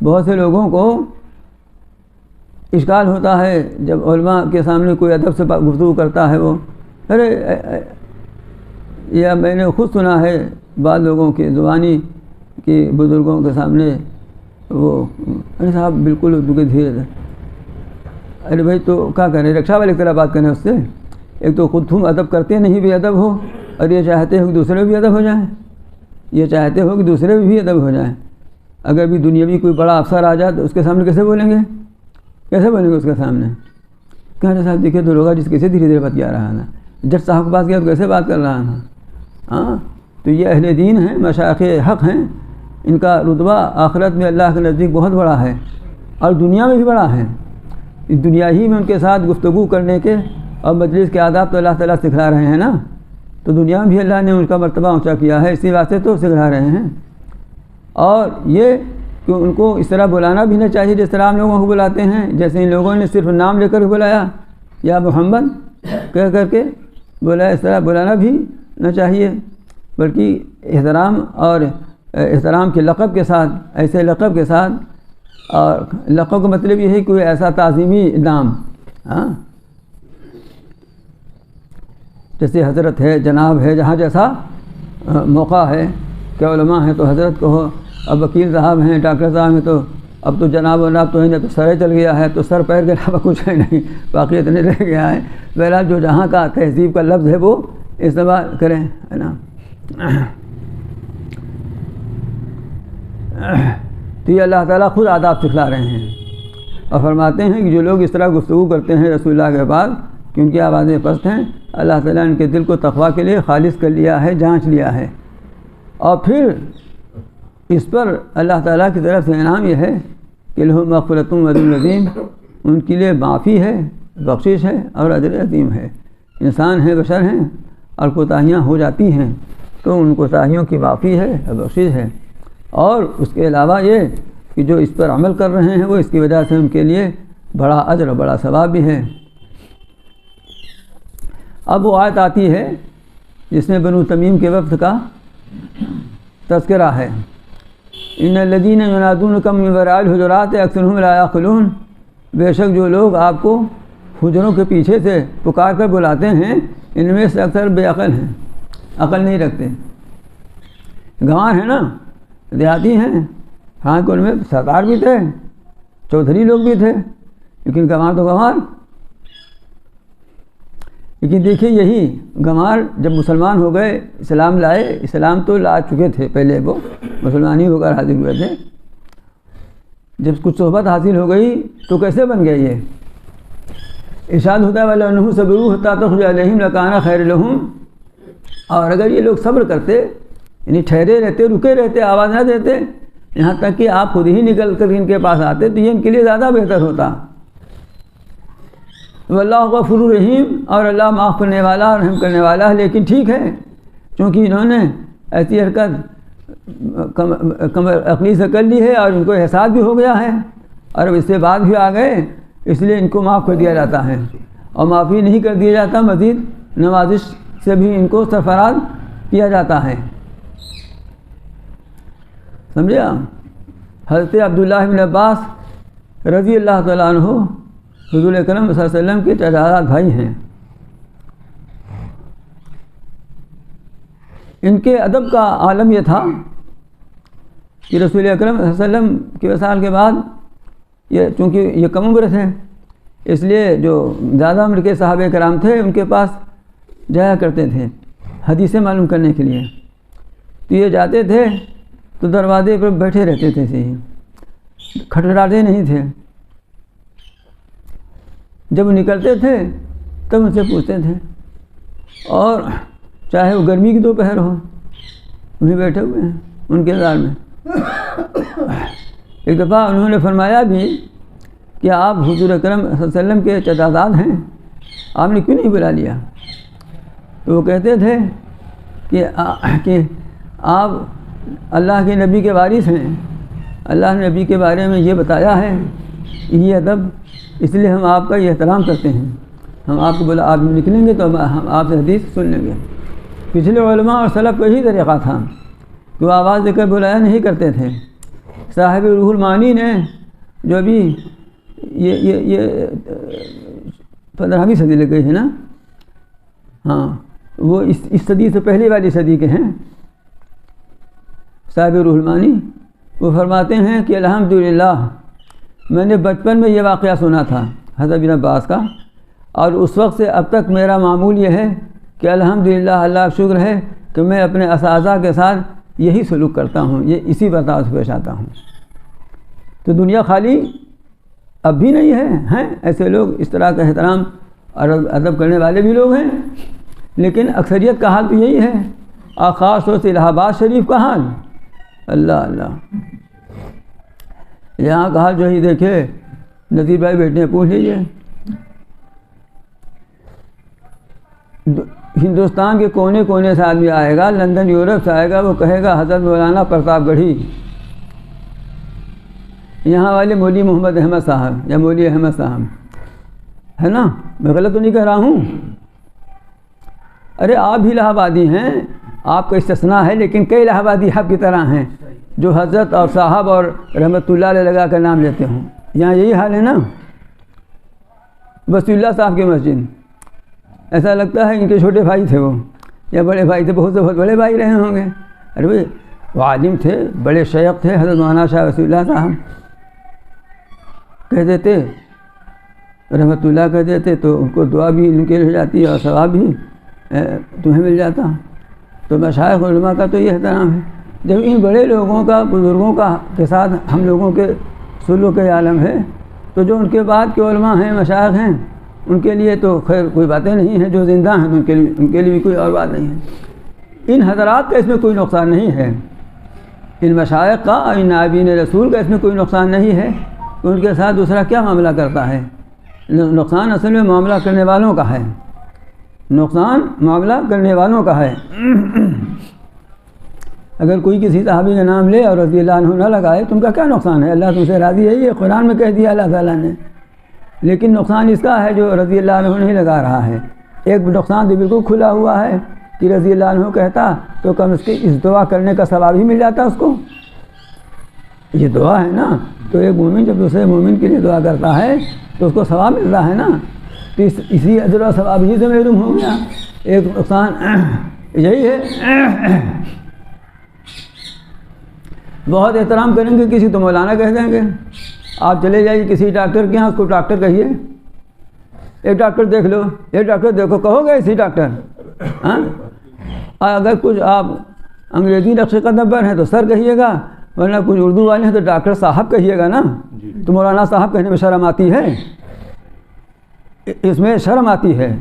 بہت سے لوگوں کو اشکال ہوتا ہے جب علماء کے سامنے کوئی ادب سے گفتگو کرتا ہے، وہ ارے یا میں نے خود سنا ہے بعض لوگوں کی زبانی کی بزرگوں کے سامنے، وہ ارے صاحب بالکل اردو کے دھیرے سے، ارے بھائی تو کیا کریں، رکشا والے کی طرح بات کریں اس سے، ایک تو خود تم ادب کرتے نہیں بھی ادب ہو، اور یہ چاہتے ہو کہ دوسرے بھی ادب ہو جائیں، یہ چاہتے ہو کہ دوسرے بھی ادب ہو جائیں۔ اگر بھی دنیاوی کوئی بڑا افسر آ جائے تو اس کے سامنے کیسے بولیں گے، کیسے بولیں گے اس کے سامنے؟ کہنا صاحب دیکھے تو لوگ جس کیسے دھیرے دھیرے بات کیا رہا تھا، جج صاحب کے پاس گیا تو کیسے بات کر رہا تھا۔ ہاں تو یہ اہل دین ہیں، مشائخ حق ہیں، ان کا رتبہ آخرت میں اللہ کے نزدیک بہت بڑا ہے اور دنیا میں بھی بڑا ہے۔ اس دنیا ہی میں ان کے ساتھ گفتگو کرنے کے اور مجلس کے آداب تو اللہ تعالیٰ سکھلا رہے ہیں نا، تو دنیا میں بھی اللہ نے ان کا مرتبہ اونچا کیا ہے، اسی واسطے تو سکھلا رہے ہیں۔ اور یہ کہ ان کو اس طرح بلانا بھی نہ چاہیے جس طرح ہم لوگوں کو بلاتے ہیں، جیسے ان لوگوں نے صرف نام لے کر بلایا یا محمد کہہ کر کے بولا، اس طرح بلانا بھی نہ چاہیے، بلکہ احترام اور احترام کے لقب کے ساتھ، ایسے لقب کے ساتھ، اور لقب کا مطلب یہ ہے کہ کوئی ایسا تعظیمی نام، ہاں جیسے حضرت ہے، جناب ہے، جہاں جیسا موقع ہے، کہ علماء ہیں تو حضرت کہو، اب وکیل صاحب ہیں، ڈاکٹر صاحب ہیں تو اب تو جناب و ناب تو ہے، تو سر چل گیا ہے، تو سر پیر کے علاوہ کچھ ہے نہیں، باقی اتنے رہ گیا ہے۔ بہرحال جو جہاں کا تہذیب کا لفظ ہے وہ استعمال کریں، ہے نا۔ تو یہ اللہ تعالیٰ خود آداب سکھلا رہے ہیں اور فرماتے ہیں کہ جو لوگ اس طرح گفتگو کرتے ہیں رسول اللہ کے بعد کہ ان کی آوازیں پست ہیں، اللہ تعالیٰ نے ان کے دل کو تقویٰ کے لیے خالص کر لیا ہے، جانچ لیا ہے، اور پھر اس پر اللہ تعالیٰ کی طرف سے انعام یہ ہے کہ لہم مغفرۃ و اجر عظیم، ان کے لیے معافی ہے، بخشش ہے اور اجر عظیم ہے۔ انسان ہیں، بشر ہیں اور کوتاہیاں ہو جاتی ہیں، تو ان کوتاہیوں کی معافی ہے، بخشش ہے، اور اس کے علاوہ یہ کہ جو اس پر عمل کر رہے ہیں وہ اس کی وجہ سے ان کے لیے بڑا اجر اور بڑا ثواب بھی ہے۔ اب وہ آیت آتی ہے جس میں بنو تمیم کے وفد کا تذکرہ ہے، ان الذین ینادونکم من وراء الحجرات اکثرهم لا یعقلون، بے شک جو لوگ آپ کو حجروں کے پیچھے سے پکار کر بلاتے ہیں ان میں سے اکثر بے عقل ہیں، عقل نہیں رکھتے، گنوار ہیں نا، دیہاتی ہیں، ہاں کہ ان میں سردار بھی تھے، چودھری لوگ بھی تھے، لیکن گنوار تو گنوار۔ لیکن دیکھیے یہی گنوار جب مسلمان ہو گئے، اسلام لائے، اسلام تو لا چکے تھے پہلے، وہ مسلمانی ہو کر حاضر ہوئے تھے، جب کچھ صحبت حاصل ہو گئی تو کیسے بن گئے یہ؟ ارشاد ہوتا ہے وَلَوْ أَنَّهُمْ صَبَرُوا حَتَّىٰ تَخْرُجَ إِلَيْهِمْ لَكَانَ خَيْرًا لَهُمْ، اور اگر یہ لوگ صبر کرتے، یعنی ٹھہرے رہتے، رکے رہتے، آواز نہ دیتے یہاں تک کہ آپ خود ہی نکل کر ان کے پاس آتے، تو یہ ان کے لیے زیادہ بہتر ہوتا۔ واللہ غفور رحیم، اور اللہ معاف کرنے والا اور رحم کرنے والا ہے، لیکن ٹھیک ہے چونکہ انہوں نے ایسی حرکت کم عقلی سے کر لی ہے اور ان کو احساس بھی ہو گیا ہے اور اب اس سے بعد بھی آ گئے، اس لیے ان کو معاف کر دیا جاتا ہے، اور معافی نہیں کر دیا جاتا، مزید نوازش سے بھی ان کو سرفراز کیا جاتا ہے۔ سمجھے آپ؟ حضرت عبداللہ بن عباس رضی اللہ تعالیٰ عنہ حضور اکرم صلی اللہ علیہ وسلم کے چچا بھائی ہیں، ان کے ادب کا عالم یہ تھا کہ رسول اکرم صلی اللہ علیہ وسلم کے وصال کے بعد یہ چونکہ یہ کم عمر تھے، اس لیے جو زیادہ عمر کے صحابہ کرام تھے ان کے پاس جایا کرتے تھے حدیثیں معلوم کرنے کے لیے، تو یہ جاتے تھے تو دروازے پر بیٹھے رہتے تھے، صحیح کھٹکھٹاتے نہیں تھے، جب وہ نکلتے تھے تب ان سے پوچھتے تھے، اور چاہے وہ گرمی کی دوپہر ہو وہیں بیٹھے ہوئے ہیں ان کے انتظار میں۔ ایک دفعہ انہوں نے فرمایا بھی کہ آپ حضور اکرم صلی اللہ علیہ وسلم کے چچازاد ہیں، آپ نے کیوں نہیں بلا لیا؟ تو وہ کہتے تھے کہ آپ اللہ کے نبی کے وارث ہیں، اللہ نے نبی کے بارے میں یہ بتایا ہے، یہ ادب، اس لیے ہم آپ کا یہ احترام کرتے ہیں، ہم آپ کو آپ نکلیں گے تو ہم آپ سے حدیث سن لیں گے۔ پچھلے علماء اور سلف کا یہی طریقہ تھا کہ وہ آواز دے کر بلایا نہیں کرتے تھے۔ صاحب روح المعانی نے جو ابھی یہ 15ویں صدی لگ گئی ہے نا، ہاں وہ اس صدی سے پہلی والی صدی کے ہیں صاحب روح المعانی۔ وہ فرماتے ہیں کہ الحمدللہ میں نے بچپن میں یہ واقعہ سنا تھا حضرت بن عباس کا، اور اس وقت سے اب تک میرا معمول یہ ہے کہ الحمدللہ اللہ کا شکر ہے کہ میں اپنے اساتذہ کے ساتھ یہی سلوک کرتا ہوں، یہ اسی برتاؤ سے پیش آتا ہوں۔ تو دنیا خالی اب بھی نہیں ہے، ہیں ایسے لوگ، اس طرح کا احترام اور ادب کرنے والے بھی لوگ ہیں، لیکن اکثریت کا حال تو یہی ہے، اور خاص طور سے الہ آباد شریف کا حال، اللہ اللہ، یہاں کا حال جو ہی دیکھے نذیر بھائی بیٹھے ہیں، پوچھ لیجیے، ہندوستان کے کونے کونے سے آدمی آئے گا، لندن یورپ سے آئے گا، وہ کہے گا حضرت مولانا پرتاپ گڑھی، یہاں والے مولوی محمد احمد صاحب یا مولوی احمد صاحب، ہے نا؟ میں غلط تو نہیں کہہ رہا ہوں؟ ارے آپ بھی الہ آبادی ہیں، آپ کا استثناء ہے، لیکن کئی الہ آبادی آپ کی طرح ہیں جو حضرت اور صاحب اور رحمت اللہ علیہ لگا کر نام لیتے ہوں۔ یہاں یہی حال ہے نا، وصی اللہ صاحب کی مسجد، ایسا لگتا ہے ان کے چھوٹے بھائی تھے وہ، یا بڑے بھائی تھے، بہت سے بہت بڑے بھائی رہے ہوں گے۔ ارے بھائی وہ عالم تھے، بڑے شیخ تھے، حضرت مولانا شاہ وصی اللہ صاحب کہہ دیتے، رحمت اللہ کہہ دیتے تو ان کو دعا بھی ان کے لیے ہو جاتی ہے اور ثواب بھی تمہیں مل جاتا۔ تو مشائخ علماء کا تو یہ احترام ہے۔ جب ان بڑے لوگوں کا، بزرگوں کا کے ساتھ ہم لوگوں کے سلوک عالم ہے، تو جو ان کے بعد کے علماء ہیں، مشائخ ہیں، ان کے لیے تو خیر کوئی باتیں نہیں ہیں، جو زندہ ہیں ان کے لیے بھی کوئی اور بات نہیں ہے۔ ان حضرات کا اس میں کوئی نقصان نہیں ہے، ان مشائخ کا، ان نائبین رسول کا اس میں کوئی نقصان نہیں ہے کہ ان کے ساتھ دوسرا کیا معاملہ کرتا ہے۔ نقصان اصل میں معاملہ کرنے والوں کا ہے، نقصان معاملہ کرنے والوں کا ہے۔ اگر کوئی کسی صحابی کا نام لے اور رضی اللہ عنہ نہ لگائے تو ان کا کیا نقصان ہے؟ اللہ تم سے راضی ہے، یہ قرآن میں کہہ دیا اللہ تعالیٰ نے، لیکن نقصان اس کا ہے جو رضی اللہ عنہ نہیں لگا رہا ہے۔ ایک نقصان تو بالکل کھلا ہوا ہے کہ رضی اللہ عنہ کہتا تو کم اس کے اس دعا کرنے کا ثواب ہی مل جاتا اس کو، یہ دعا ہے نا، تو ایک مومن جب دوسرے مومن کے لیے دعا کرتا ہے تو اس کو ثواب ملتا ہے نا، تو اسی اجر و ثواب ہی سے محروم ہو گیا۔ ایک نقصان یہی ہے۔ بہت احترام کریں گے کسی تو مولانا کہہ دیں گے، آپ چلے جائیے کسی ڈاکٹر کے یہاں، اس کو ڈاکٹر کہیے، ایک ڈاکٹر دیکھ لو، ایک ڈاکٹر دیکھو، کہو گے اسی ڈاکٹر؟ ہاں، اگر کچھ آپ انگریزی نقش قدم پر ہیں تو سر کہیے گا، ورنہ کچھ اردو والے ہیں تو ڈاکٹر صاحب کہیے گا نا، تو مولانا صاحب کہنے میں شرم آتی ہے، اس میں شرم آتی ہے۔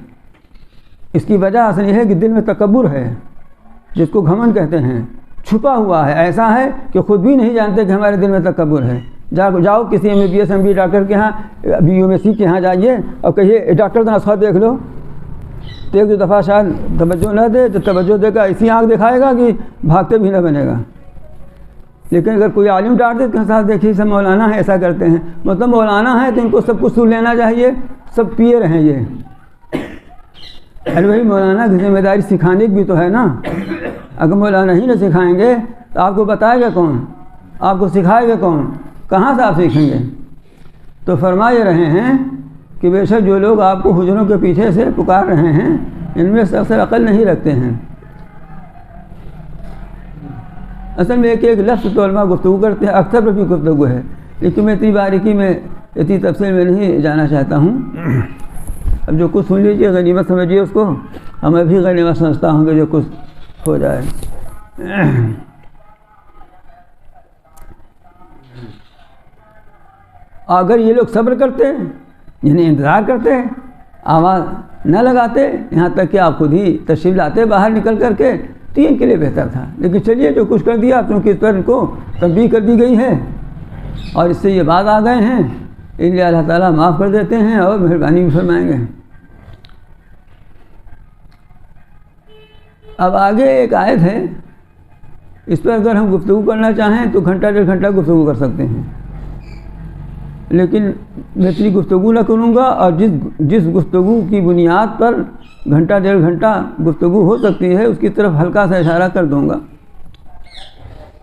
اس کی وجہ اصل یہ ہے کہ دل میں تکبر ہے، جس کو گھمنڈ کہتے ہیں، چھپا ہوا ہے، ایسا ہے کہ خود بھی نہیں جانتے کہ ہمارے دل میں تکبر ہے۔ جاؤ کسی MBBS MD ڈاکٹر کے ہاں، BUMC کے ہاں جائیے اور کہیے ڈاکٹر کا نسخہ دیکھ لو، تو ایک دو دفعہ شاید توجہ نہ دے، تو توجہ دے گا اسی آنکھ دکھائے گا کہ بھاگتے بھی نہ بنے گا۔ لیکن اگر کوئی عالم ڈاکٹر کے ساتھ دیکھیے سب مولانا ہے ایسا کرتے ہیں، مطلب مولانا ہے تو ان کو سب کچھ سن لینا چاہیے، سب پیے رہیں یہ۔ ارے بھائی مولانا کی ذمہ داری سکھانے کی بھی تو ہے نا، اگر مولانا ہی نہ سکھائیں گے تو آپ کو بتائے گا کون، آپ کو سکھائے گا کون، کہاں سے آپ سیکھیں گے؟ تو فرما یہ رہے ہیں کہ بے شک جو لوگ آپ کو حجروں کے پیچھے سے پکار رہے ہیں ان میں سے اکثر عقل نہیں رکھتے ہیں۔ اصل میں ایک لفظ تو علماء گفتگو کرتے ہیں، اکثر پر بھی گفتگو ہے، لیکن میں اتنی باریکی میں اتنی تفصیل میں نہیں جانا چاہتا ہوں۔ اب جو کچھ سن لیجیے غنیمت سمجھیے اس کو، ہمیں بھی غنیمت سمجھتا ہوں کہ جو کچھ ہو جائے۔ اگر یہ لوگ صبر کرتے یعنی انتظار کرتے، آواز نہ لگاتے، یہاں تک کہ آپ خود ہی تشریف لاتے باہر نکل کر کے، تو ان کے لیے بہتر تھا۔ لیکن چلیے جو کچھ کر دیا، کیونکہ اس پر ان کو تنبیہ کر دی گئی ہے اور اس سے یہ بات آ گئے ہیں، ان لیے اللہ تعالیٰ معاف کر دیتے ہیں اور مہربانی بھی فرمائیں گے۔ اب آگے ایک آیت ہے، اس پر اگر ہم گفتگو کرنا چاہیں تو گھنٹہ ڈیڑھ گھنٹہ گفتگو کر سکتے ہیں، لیکن میں اتنی گفتگو نہ کروں گا، اور جس گفتگو کی بنیاد پر گھنٹہ ڈیڑھ گھنٹہ گفتگو ہو سکتی ہے اس کی طرف ہلکا سا اشارہ کر دوں گا،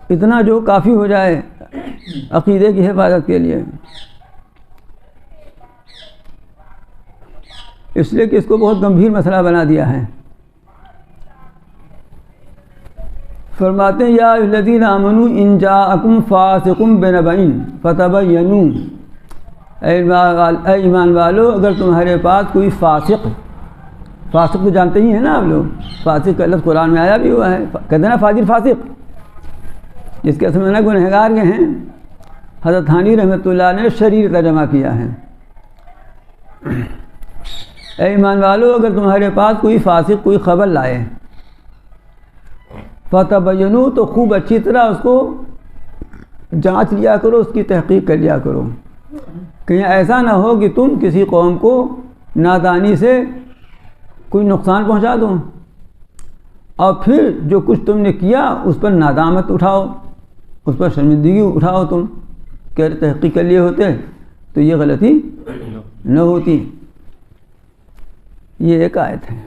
اتنا جو کافی ہو جائے عقیدے کی حفاظت کے لیے، اس لیے کہ اس کو بہت گمبھیر مسئلہ بنا دیا ہے۔ فرماتے ہیں یا الذین آمنوا ان جاءکم فاسق بنبأ فتبینوا، اے ایمان والو اگر تمہارے پاس کوئی فاسق تو جانتے ہی ہیں نا آپ لوگ، فاسق کا لفظ قرآن میں آیا بھی ہوا ہے، کہتے ہیں نا فاجر فاسق، جس کے اصل میں گنہگار کے ہیں، حضرت تھانی رحمۃ اللہ نے شریر ترجمہ کیا ہے۔ اے ایمان والو اگر تمہارے پاس کوئی فاسق کوئی خبر لائے، فتبینوا تو خوب اچھی طرح اس کو جانچ لیا کرو، اس کی تحقیق کر لیا کرو، کہیں ایسا نہ ہو کہ تم کسی قوم کو نادانی سے کوئی نقصان پہنچا دو، اور پھر جو کچھ تم نے کیا اس پر ندامت اٹھاؤ، اس پر شرمندگی اٹھاؤ، تم کہ تحقیق کر لیے ہوتے تو یہ غلطی نہ ہوتی۔ یہ ایک آیت ہے۔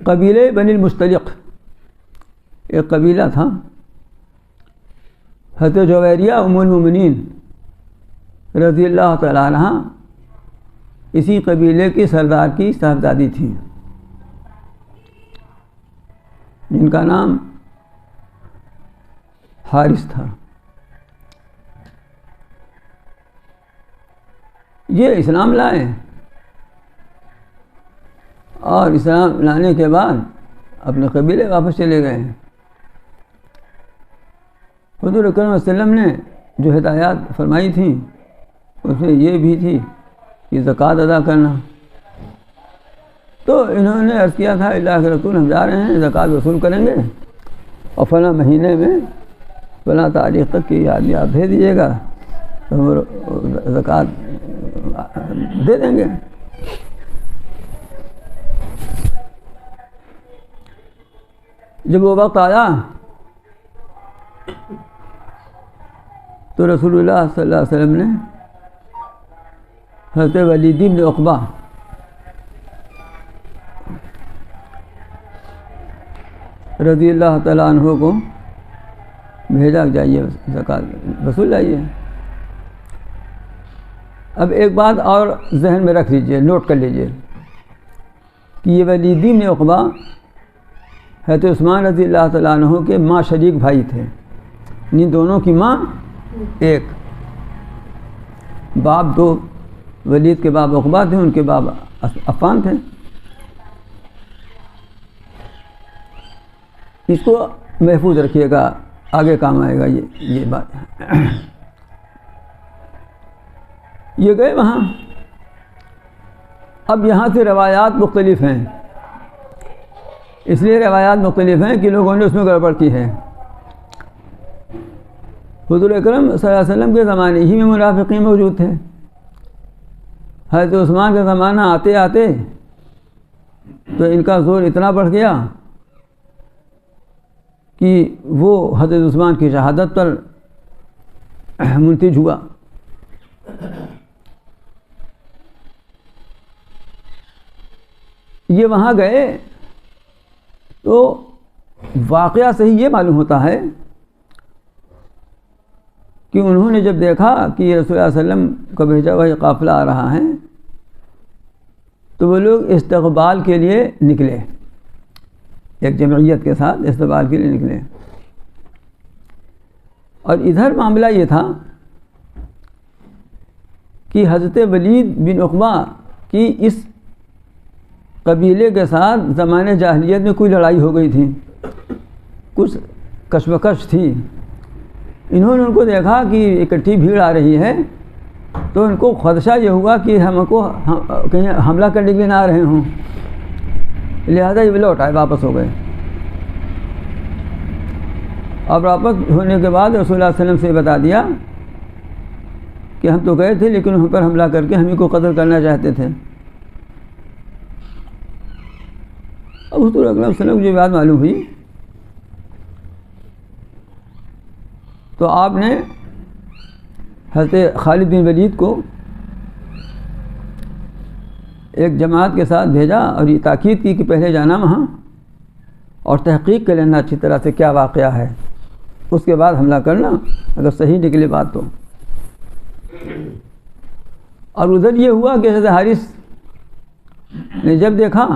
قبیلے بنی المستلق ایک قبیلہ تھا، حضرت جویریہ ام المؤمنین رضی اللہ تعالیٰ عنہ اسی قبیلے کی سردار کی صاحبزادی تھی، جن کا نام حارث تھا۔ یہ اسلام لائے، اور اسلام لانے کے بعد اپنے قبیلے واپس چلے گئے۔ حضور اکرم صلی اللہ علیہ وسلم نے جو ہدایات فرمائی تھیں اس میں یہ بھی تھی کہ زکوٰۃ ادا کرنا، تو انہوں نے عرض کیا تھا اللہ کے رسول ہم جا رہے ہیں زکوٰۃ وصول کریں گے، اور فلاں مہینے میں فلاں تاریخ تک کی آدمی آپ بھیج دیجیے گا تو ہم زکوٰۃ دے دیں گے۔ جب وہ وقت آیا تو رسول اللہ صلی اللہ علیہ وسلم نے حضرت ولید بن عقبہ رضی اللہ تعالیٰ عنہ کو بھیجا کہ جائیے زکوٰۃ وصول لائیے۔ اب ایک بات اور ذہن میں رکھ لیجئے، نوٹ کر لیجئے کہ یہ ولید بن عقبہ حضرت عثمان رضی اللہ تعالیٰ عنہ کے ماں شریک بھائی تھے، ان دونوں کی ماں ایک، باپ دو، ولید کے باپ عقبہ تھے، ان کے باپ عفان تھے۔ اس کو محفوظ رکھیے گا، آگے کام آئے گا یہ بات۔ یہ گئے وہاں، اب یہاں سے روایات مختلف ہیں، اس لیے روایات مختلف ہیں کہ لوگوں نے اس میں گڑبڑ کی ہے۔ حضور اکرم صلی اللہ علیہ وسلم کے زمانے ہی میں منافقین موجود تھے، حضرت عثمان کا زمانہ آتے آتے تو ان کا زور اتنا بڑھ گیا کہ وہ حضرت عثمان کی شہادت پر منتج ہوا۔ یہ وہاں گئے تو واقعہ سے ہی یہ معلوم ہوتا ہے کہ انہوں نے جب دیکھا کہ رسول اللہ صلی اللہ علیہ وسلم کا بھیجا ہوا یہ قافلہ آ رہا ہے تو وہ لوگ استقبال کے لیے نکلے، ایک جمعیت کے ساتھ استقبال کے لیے نکلے۔ اور ادھر معاملہ یہ تھا کہ حضرت ولید بن عقبہ کی اس قبیلے کے ساتھ زمانے جاہلیت میں کوئی لڑائی ہو گئی تھی، کچھ کشمکش تھی۔ انہوں نے ان کو دیکھا کہ اکٹھی بھیڑ آ رہی ہے تو ان کو خدشہ یہ ہوا کہ ہم کو کہیں حملہ کرنے کے لیے نہ آ رہے ہوں، لہذا یہ لوٹ آئے، واپس ہو گئے۔ اور واپس ہونے کے بعد رسول اللہ صلی اللہ علیہ وسلم سے بتا دیا کہ ہم تو گئے تھے لیکن ہم پر حملہ کر کے ہم ہی کو قتل کرنا چاہتے تھے. اب حضور اکرم صلی اللہ علیہ وسلم کو یہ بات معلوم ہوئی تو آپ نے حضرت خالد بن ولید کو ایک جماعت کے ساتھ بھیجا اور یہ تاکید کی کہ پہلے جانا وہاں اور تحقیق کر لینا اچھی طرح سے کیا واقعہ ہے، اس کے بعد حملہ کرنا اگر صحیح نکلے بات تو. اور ادھر یہ ہوا کہ حضرت حارث نے جب دیکھا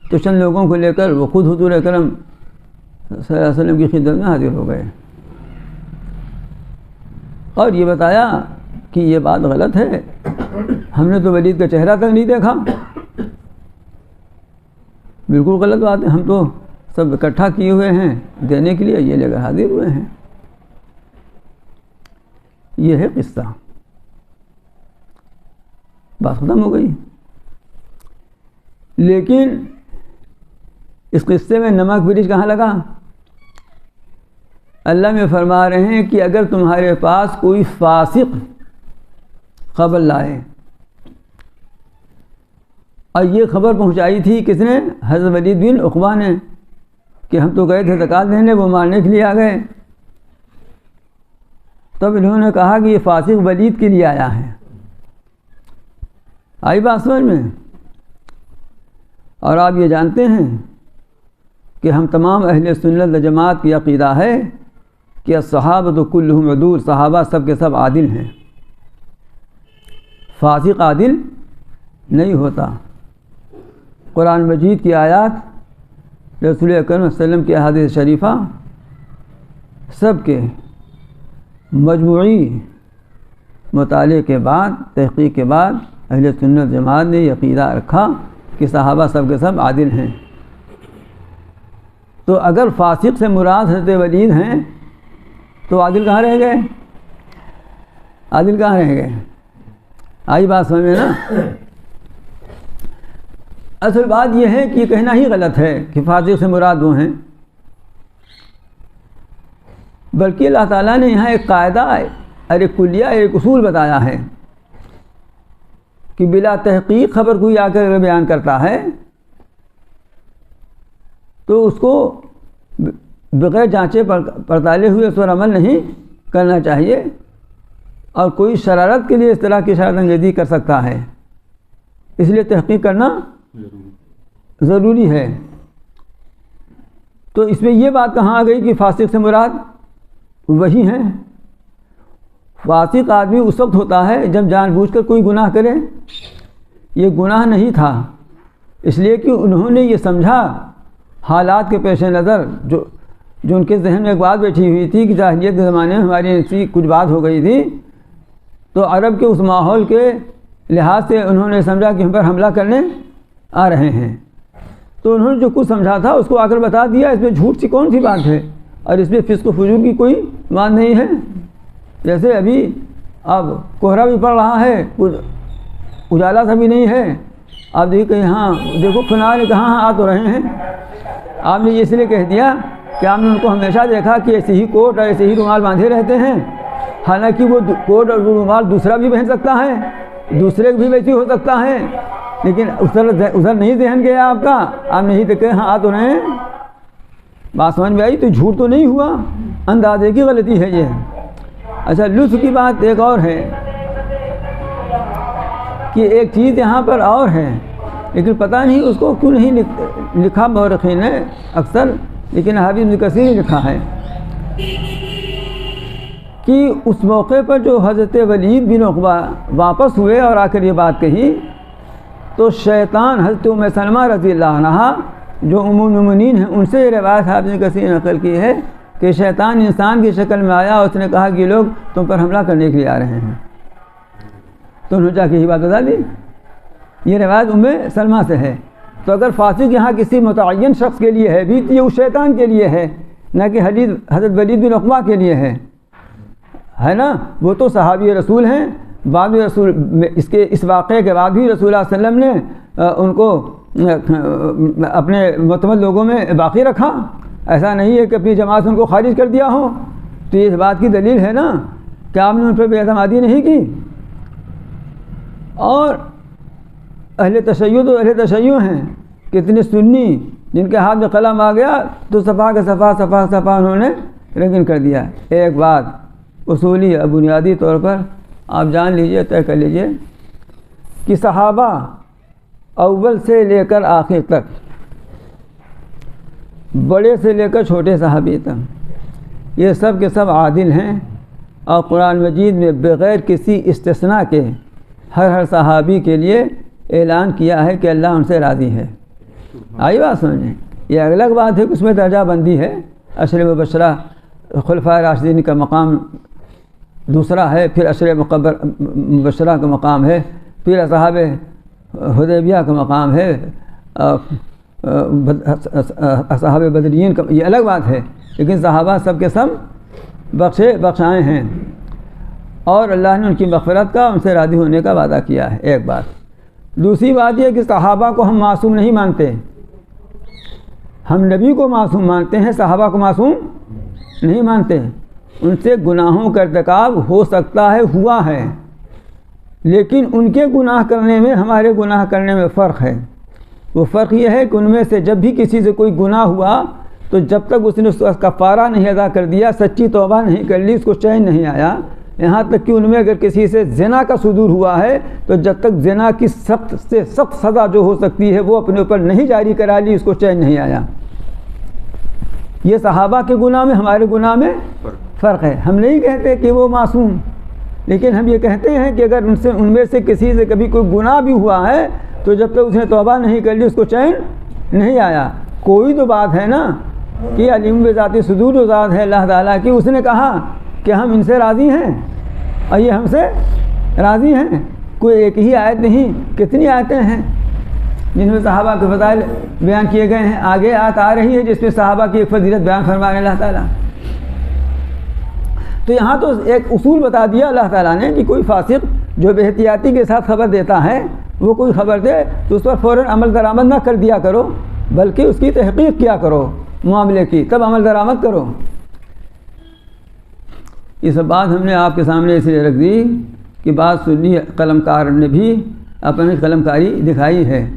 تو چند لوگوں کو لے کر وہ خود حضور اکرم صلی اللہ علیہ وسلم کی خدمت میں حاضر ہو گئے اور یہ بتایا کہ یہ بات غلط ہے، ہم نے تو ولید کا چہرہ تک نہیں دیکھا، بالکل غلط بات ہے، ہم تو سب اکٹھا کیے ہوئے ہیں دینے کے لیے، یہ لے کر حاضر ہوئے ہیں. یہ ہے قصہ، بات ختم ہو گئی. لیکن اس قصے میں نمک مرچ کہاں لگا؟ اللہ میں فرما رہے ہیں کہ اگر تمہارے پاس کوئی فاسق خبر لائے، اور یہ خبر پہنچائی تھی کس نے؟ حضرت ولید بن عقبہ نے، کہ ہم تو گئے تھے زکوٰۃ دینے، وہ مارنے کے لیے آ گئے. تب انہوں نے کہا کہ یہ فاسق ولید کے لیے آیا ہے. آئی بات سمجھ میں؟ اور آپ یہ جانتے ہیں کہ ہم تمام اہل سنت و جماعت کی عقیدہ ہے کہ الصحابۃ کلھم عدول، صحابہ سب کے سب عادل ہیں، فاسق عادل نہیں ہوتا. قرآن مجید کی آیات، رسول اکرم صلی اللہ علیہ وسلم کی احادیث شریفہ، سب کے مجموعی مطالعے کے بعد، تحقیق کے بعد اہل سنت جماعت نے یہ عقیدہ رکھا کہ صحابہ سب کے سب عادل ہیں. تو اگر فاسق سے مراد حضرت ولید ہیں تو عادل کہاں رہ گئے؟ عادل کہاں رہ گئے؟ آئی بات سمجھ میں نا؟ اصل بات یہ ہے کہ یہ کہنا ہی غلط ہے کہ فاسق سے مراد وہ ہیں، بلکہ اللہ تعالیٰ نے یہاں ایک قاعدہ، ایک کلیہ، ایک اصول بتایا ہے کہ بلا تحقیق خبر کوئی آ کر بیان کرتا ہے تو اس کو بغیر جانچے پڑتالے ہوئے اس پر عمل نہیں کرنا چاہیے، اور کوئی شرارت کے لیے اس طرح کی شرارت انگیزی کر سکتا ہے، اس لیے تحقیق کرنا ضروری ہے. تو اس میں یہ بات کہاں آ گئی کہ فاسق سے مراد وہی ہیں؟ فاسق آدمی اس وقت ہوتا ہے جب جان بوجھ کر کوئی گناہ کرے. یہ گناہ نہیں تھا، اس لیے کہ انہوں نے یہ سمجھا حالات کے پیش نظر، جو ان کے ذہن میں ایک بات بیٹھی ہوئی تھی کہ جاہلیت کے زمانے میں ہماری ایسی کچھ بات ہو گئی تھی، تو عرب کے اس ماحول کے لحاظ سے انہوں نے سمجھا کہ ہم پر حملہ کرنے آ رہے ہیں. تو انہوں نے جو کچھ سمجھا تھا اس کو آ کر بتا دیا. اس میں جھوٹ سی کون سی بات ہے؟ اور اس میں فسق و فجور کی کوئی بات نہیں ہے. جیسے ابھی اب کوہرا بھی پڑ رہا ہے، اجالا سا بھی نہیں ہے، آپ دیکھیں کہ ہاں دیکھو فلاں نے کہاں آ تو رہے ہیں. آپ نے اس لیے کہہ دیا کہ آپ نے ان کو ہمیشہ دیکھا کہ ایسے ہی کوٹ اور ایسے ہی رومال باندھے رہتے ہیں، حالانکہ وہ کوٹ اور رومال دوسرا بھی پہن سکتا ہے، دوسرے بھی ویسی ہو سکتا ہے، لیکن ادھر نہیں ذہن گیا آپ کا، آپ نہیں دیکھے ہاں آ تو رہے ہیں. بات سمجھ میں آئی؟ تو جھوٹ تو نہیں ہوا، اندازے کی غلطی ہے یہ. اچھا، لطف کی بات ایک اور ہے کہ ایک چیز یہاں پر اور ہے، لیکن پتہ نہیں اس کو کیوں نہیں لکھا مورخین نے اکثر، لیکن حافظ ابن کثیر نے لکھا ہے کہ اس موقع پر جو حضرت ولید بن عقبہ واپس ہوئے اور آ کر یہ بات کہی، تو شیطان حضرت ام سلمہ رضی اللہ عنہا جو ام المؤمنین ہیں، ان سے یہ روایت حافظ ابن کثیر نے نقل کی ہے کہ شیطان انسان کی شکل میں آیا اور اس نے کہا کہ یہ لوگ تم پر حملہ کرنے کے لیے آ رہے ہیں. تو انہوں نے جا کے یہ بات بتا دی. یہ روایت ام سلمہ سے ہے. تو اگر فاسق یہاں کسی متعین شخص کے لیے ہے بھی تو یہ اس شیطان کے لیے ہے، نہ کہ حضرت ولید بن عقبہ کے لیے ہے نا. وہ تو صحابی رسول ہیں، بعد میں رسول اس واقعے کے بعد بھی رسول اللہ صلی اللہ علیہ وسلم نے ان کو اپنے معتمد لوگوں میں باقی رکھا. ایسا نہیں ہے کہ اپنی جماعت سے ان کو خارج کر دیا ہو، تو یہ اس بات کی دلیل ہے نا کہ آپ نے ان پر بے اعتمادی نہیں کی۔ اور اہل تشیع ہیں، کتنے سنی جن کے ہاتھ میں قلم آ گیا تو صفحہ کے صفحہ انہوں نے رنگین کر دیا۔ ایک بات اصولی بنیادی طور پر آپ جان لیجئے، طے کر لیجئے کہ صحابہ اول سے لے کر آخر تک، بڑے سے لے کر چھوٹے صحابی تک، یہ سب کے سب عادل ہیں، اور قرآن مجید میں بغیر کسی استثناء کے ہر صحابی کے لیے اعلان کیا ہے کہ اللہ ان سے راضی ہے۔ آئی بات سمجھیں؟ یہ الگ بات ہے کہ اس میں درجہ بندی ہے، عشر مبشرہ خلفائے راشدین کا مقام دوسرا ہے، پھر عشر مبشرہ کا مقام ہے، پھر اصحاب حدیبیہ کا مقام ہے، اصحاب بدرین کا، یہ الگ بات ہے، لیکن صحابہ سب کے سب بخشائے ہیں، اور اللہ نے ان کی مغفرت کا، ان سے راضی ہونے کا وعدہ کیا ہے۔ ایک بات۔ دوسری بات یہ کہ صحابہ کو ہم معصوم نہیں مانتے، ہم نبی کو معصوم مانتے ہیں، صحابہ کو معصوم نہیں مانتے۔ ان سے گناہوں کا ارتکاب ہو سکتا ہے، ہوا ہے، لیکن ان کے گناہ کرنے میں ہمارے گناہ کرنے میں فرق ہے۔ وہ فرق یہ ہے کہ ان میں سے جب بھی کسی سے کوئی گناہ ہوا تو جب تک اس نے اس کا کفارہ نہیں ادا کر دیا، سچی توبہ نہیں کر لی، اس کو چین نہیں آیا، یہاں تک کہ ان میں اگر کسی سے زنا کا صدور ہوا ہے تو جب تک زنا کی سخت سے سخت سزا جو ہو سکتی ہے وہ اپنے اوپر نہیں جاری کرا لی، اس کو چین نہیں آیا۔ یہ صحابہ کے گناہ میں ہمارے گناہ میں فرق ہے۔ ہم نہیں کہتے کہ وہ معصوم، لیکن ہم یہ کہتے ہیں کہ اگر ان میں سے کسی سے کبھی کوئی گناہ بھی ہوا ہے تو جب تک اس نے توبہ نہیں کر لی، اس کو چین نہیں آیا۔ کوئی تو بات ہے نا کہ علیم بذات صدور و ذات ہے اللہ تعالیٰ کی، اس نے کہا کہ ہم ان سے راضی ہیں اور یہ ہم سے راضی ہیں۔ کوئی ایک ہی آیت نہیں، کتنی آیتیں ہیں جن میں صحابہ کے فضائل بیان کیے گئے ہیں۔ آگے آیت آ رہی ہے جس میں صحابہ کی ایک فضیلت بیان فرما رہے ہیں اللہ تعالیٰ۔ تو یہاں تو ایک اصول بتا دیا اللہ تعالیٰ نے کہ کوئی فاسق جو بے احتیاطی کے ساتھ خبر دیتا ہے، وہ کوئی خبر دے تو اس پر فوراً عمل درآمد نہ کر دیا کرو، بلکہ اس کی تحقیق کیا کرو معاملے کی، تب عمل درآمد کرو۔ یہ سب بات ہم نے آپ کے سامنے اس لیے رکھ دی کہ بعض سنی قلم کار نے بھی اپنی قلم کاری دکھائی ہے۔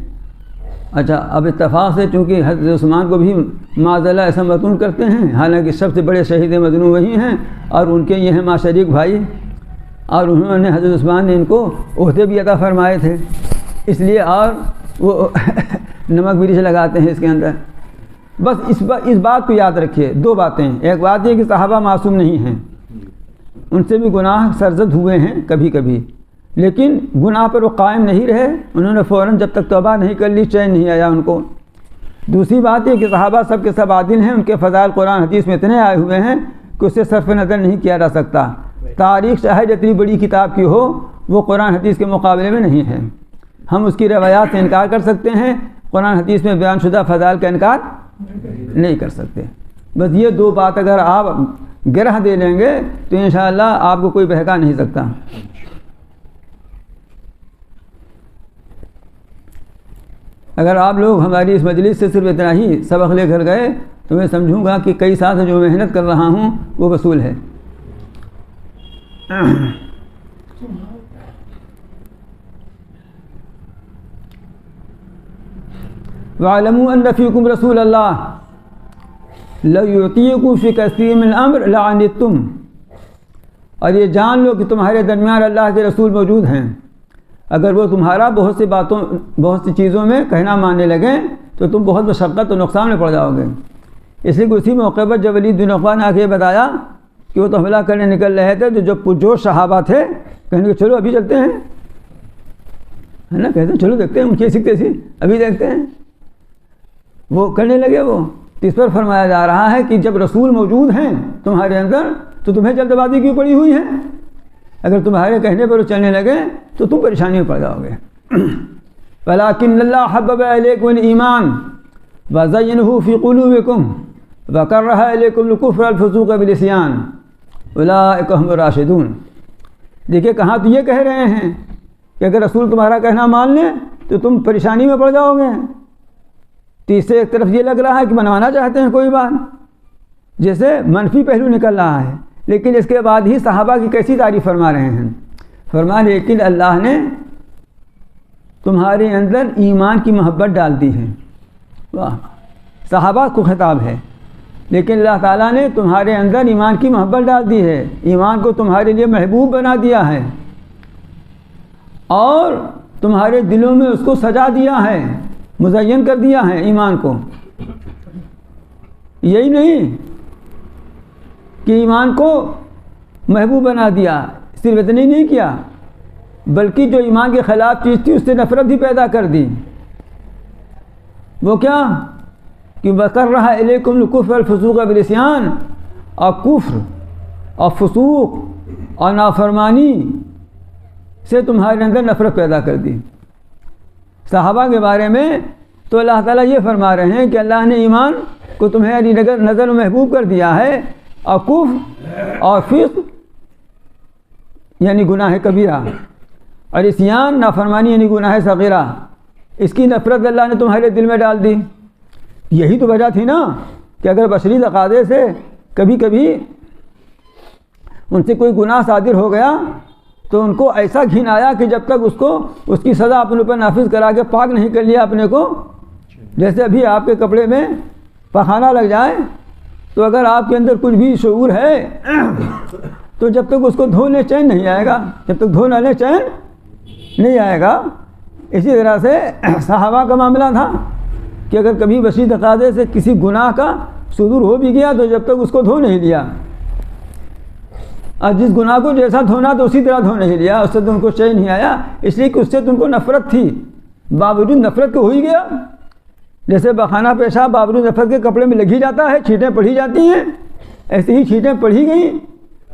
اچھا، اب اتفاق سے چونکہ حضرت عثمان کو بھی معذلہ ایسا مدعون کرتے ہیں، حالانکہ سب سے بڑے شہید مظلوم وہی ہیں اور ان کے یہ ہیں ماشریک بھائی، اور انہوں نے حضرت عثمان نے ان کو عہدے بھی عطا فرمائے تھے، اس لیے اور وہ نمک مرچ لگاتے ہیں اس کے اندر۔ بس اس بات کو یاد رکھیے، دو باتیں۔ ایک بات یہ کہ صحابہ معصوم نہیں ہیں، ان سے بھی گناہ سرزد ہوئے ہیں کبھی کبھی، لیکن گناہ پر وہ قائم نہیں رہے، انہوں نے فوراً جب تک توبہ نہیں کر لی چین نہیں آیا ان کو۔ دوسری بات یہ کہ صحابہ سب کے سب عادل ہیں، ان کے فضائل قرآن حدیث میں اتنے آئے ہوئے ہیں کہ اسے صرف نظر نہیں کیا جا سکتا۔ تاریخ چاہے جتنی بڑی کتاب کی ہو، وہ قرآن حدیث کے مقابلے میں نہیں ہے۔ ہم اس کی روایات سے انکار کر سکتے ہیں، قرآن حدیث میں بیان شدہ فضائل کا انکار نہیں کر سکتے۔ بس یہ دو بات اگر آپ گرہ دے لیں گے تو انشاءاللہ آپ کو کوئی بہکا نہیں سکتا۔ اگر آپ لوگ ہماری اس مجلس سے صرف اتنا ہی سبق لے کر گئے تو میں سمجھوں گا کہ کئی سال سے جو محنت کر رہا ہوں وہ وصول ہے۔ وَاعْلَمُوا أَنَّ فِيكُمْ رَسُولَ اللَّهِ لَوْ يُعْطِيكُمْ فِي كَثِيرٍ مِّنَ الْأَمْرِ لَعَنِتُّمْ، اور یہ جان لو کہ تمہارے درمیان اللہ کے رسول موجود ہیں، اگر وہ تمہارا بہت سی چیزوں میں کہنا ماننے لگیں تو تم بہت مشقت و نقصان میں پڑ جاؤ گے۔ اس لیے کہ اسی موقع پر جب ولید بن عقبہ نے آ کے بتایا کہ وہ تو حملہ کرنے نکل رہے تھے، تو جو پرجوش صحابہ تھے کہنے کہ چلو ابھی چلتے ہیں، ہے نا، کہتے ہیں چلو دیکھتے ہیں ان کی سیکھتے سی ابھی دیکھتے ہیں، وہ کرنے لگے۔ وہ اس پر فرمایا جا رہا ہے کہ جب رسول موجود ہیں تمہارے اندر تو تمہیں جلد بازی کیوں پڑی ہوئی ہے؟ اگر تمہارے کہنے پر وہ چلنے لگے تو تم پریشانی میں پڑ جاؤ گے۔ وَلَٰكِنَّ اللَّهَ حَبَّبَ إِلَيْكُمُ الْإِيمَانَ وَزَيَّنَهُ فِي قُلُوبِكُمْ وَكَرَّهَ إِلَيْكُمُ الْكُفْرَ وَالْفُسُوقَ وَالْعِصْيَانَ أُولَٰئِكَ هُمُ الرَّاشِدُونَ۔ دیکھیے کہاں تو یہ کہہ رہے ہیں کہ اگر رسول تمہارا کہنا مان لیں تو تم پریشانی میں پڑ جاؤ گے، تیسرے ایک طرف یہ لگ رہا ہے کہ منوانا چاہتے ہیں کوئی بات، جیسے منفی پہلو نکل رہا ہے، لیکن اس کے بعد ہی صحابہ کی کیسی تعریف فرما رہے ہیں، فرما لیکن اللہ نے تمہارے اندر ایمان کی محبت ڈال دی ہے۔ واہ، صحابہ کو خطاب ہے، لیکن اللہ تعالیٰ نے تمہارے اندر ایمان کی محبت ڈال دی ہے، ایمان کو تمہارے لیے محبوب بنا دیا ہے، اور تمہارے دلوں میں اس کو سجا دیا ہے، مزین کر دیا ہے ایمان کو۔ یہی نہیں کہ ایمان کو محبوب بنا دیا، صرف اتنا ہی نہیں کیا، بلکہ جو ایمان کے خلاف چیز تھی اس سے نفرت بھی پیدا کر دی۔ وہ کیا کہ وَكَرَّهَ إِلَيْكُمُ الْكُفْرَ وَالْفُسُوقَ وَالْعِصْيَانَ، اور کفر اور فسوق اور نافرمانی سے تمہارے اندر نفرت پیدا کر دی۔ صحابہ کے بارے میں تو اللہ تعالیٰ یہ فرما رہے ہیں کہ اللہ نے ایمان کو تمہاری نظر میں محبوب کر دیا ہے، اور کفر اور فسق یعنی گناہ کبیرہ، اور عصیان نافرمانی یعنی گناہ صغیرہ، اس کی نفرت اللہ نے تمہارے دل میں ڈال دی۔ یہی تو وجہ تھی نا کہ اگر بشری تقاضے سے کبھی کبھی ان سے کوئی گناہ صادر ہو گیا تو ان کو ایسا گھن آیا کہ جب تک اس کی سزا اپنے اوپر نافذ کرا کے پاک نہیں کر لیا اپنے کو، جیسے ابھی آپ کے کپڑے میں پخانہ لگ جائے تو اگر آپ کے اندر کچھ بھی شعور ہے تو جب تک اس کو دھونے چین نہیں آئے گا، جب تک دھو نہ لے چین نہیں آئے گا۔ اسی طرح سے صحابہ کا معاملہ تھا کہ اگر کبھی وسیع تقاضے سے کسی گناہ کا صدور ہو بھی گیا تو جب تک اس کو دھو نہیں لیا، اور جس گناہ کو جیسا دھونا تو اسی طرح دھو نہیں لیا، اس سے تم کو چین نہیں آیا، اس لیے کہ اس سے تم کو نفرت تھی، باوجود نفرت کے ہو ہی گیا۔ جیسے بخانہ پیشاب باوجود نفرت کے کپڑے میں لگ ہی جاتا ہے، چھینٹیں پڑھی جاتی ہیں، ایسے ہی چھینٹیں پڑھی گئیں،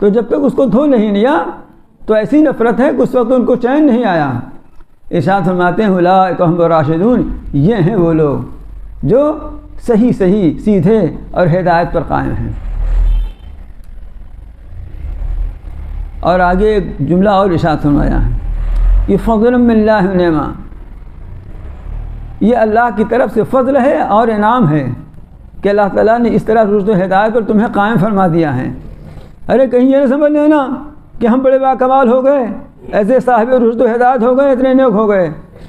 تو جب تک اس کو دھو نہیں لیا تو ایسی نفرت ہے کہ اس وقت ان کو چین نہیں آیا۔ ارشاد فرماتے ہیں اولئک هم الراشدون، یہ ہیں وہ لوگ جو صحیح سیدھے اور ہدایت پر قائم ہیں۔ اور آگے ایک جملہ اور ارشاد فرمایا ہے، یہ فضل من اللہ و نعمہ، یہ اللہ کی طرف سے فضل ہے اور انعام ہے کہ اللہ تعالیٰ نے اس طرح رشد و ہدایت پر تمہیں قائم فرما دیا ہے۔ ارے کہیں یہ نہ سمجھ لینا کہ ہم بڑے باکمال ہو گئے، ایسے صاحب رشد و ہدایت ہو گئے، اتنے نیک ہو گئے،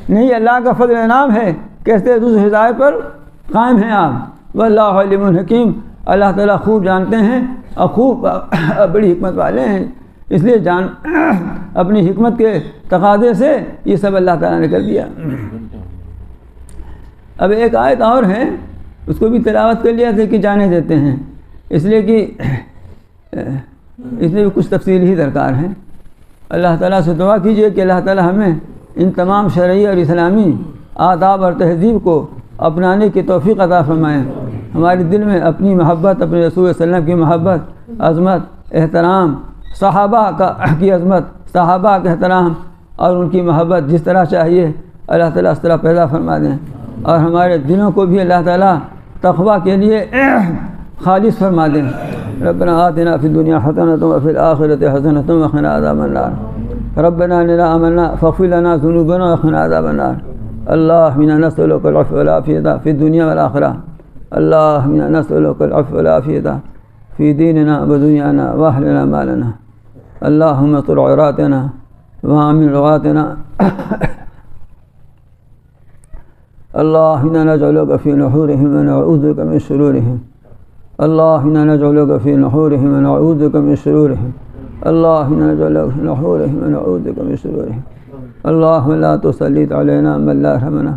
نہیں، اللہ کا فضل انعام ہے کہ ایسے رشد و ہدایت پر قائم ہیں آپ۔ واللہ علیم حکیم، اللہ تعالیٰ خوب جانتے ہیں اور خوب بڑی حکمت والے ہیں، اس لیے اپنی حکمت کے تقاضے سے یہ سب اللہ تعالیٰ نے کر دیا۔ اب ایک آیت اور ہے، اس کو بھی تلاوت کر لیا تھا کہ جانے دیتے ہیں، اس لیے کہ اس میں بھی کچھ تفصیل ہی درکار ہے۔ اللہ تعالیٰ سے دعا کیجئے کہ اللہ تعالیٰ ہمیں ان تمام شرعی اور اسلامی آداب اور تہذیب کو اپنانے کی توفیق عطا فرمائیں، ہمارے دل میں اپنی محبت، اپنے رسول صلی اللہ علیہ وسلم کی محبت، عظمت، احترام، صحابہ کی عظمت، صحابہ کا احترام اور ان کی محبت جس طرح چاہیے اللہ تعالیٰ اس طرح پیدا فرما دیں، اور ہمارے دلوں کو بھی اللہ تعالیٰ تقویٰ کے لیے خالص فرما دیں۔ ربنا آتنا فی الدنیا حسنۃ وفی الآخرۃ حسنۃ وقنا عذاب النار، ربنا اننا آمنا فاغفر لنا ذنوبنا وقنا عذاب النار، اللهم انا نسألك العفو والعافية في الدنيا والآخرة، اللهم انا نسألك العفو والعافية في ديننا ودنيانا واهلنا مالنا، اللهم استر عوراتنا وآمن رواتنا، اللهم انا نجعلك في نحورهم ونعوذ بك من شرورهم، اللهم انا نجعلك في نحورهم ونعوذ بك من شرورهم، اللهم انا نجعلك في نحورهم ونعوذ بك من شرورهم، اللهم لا تسلط علينا من لا يرحمنا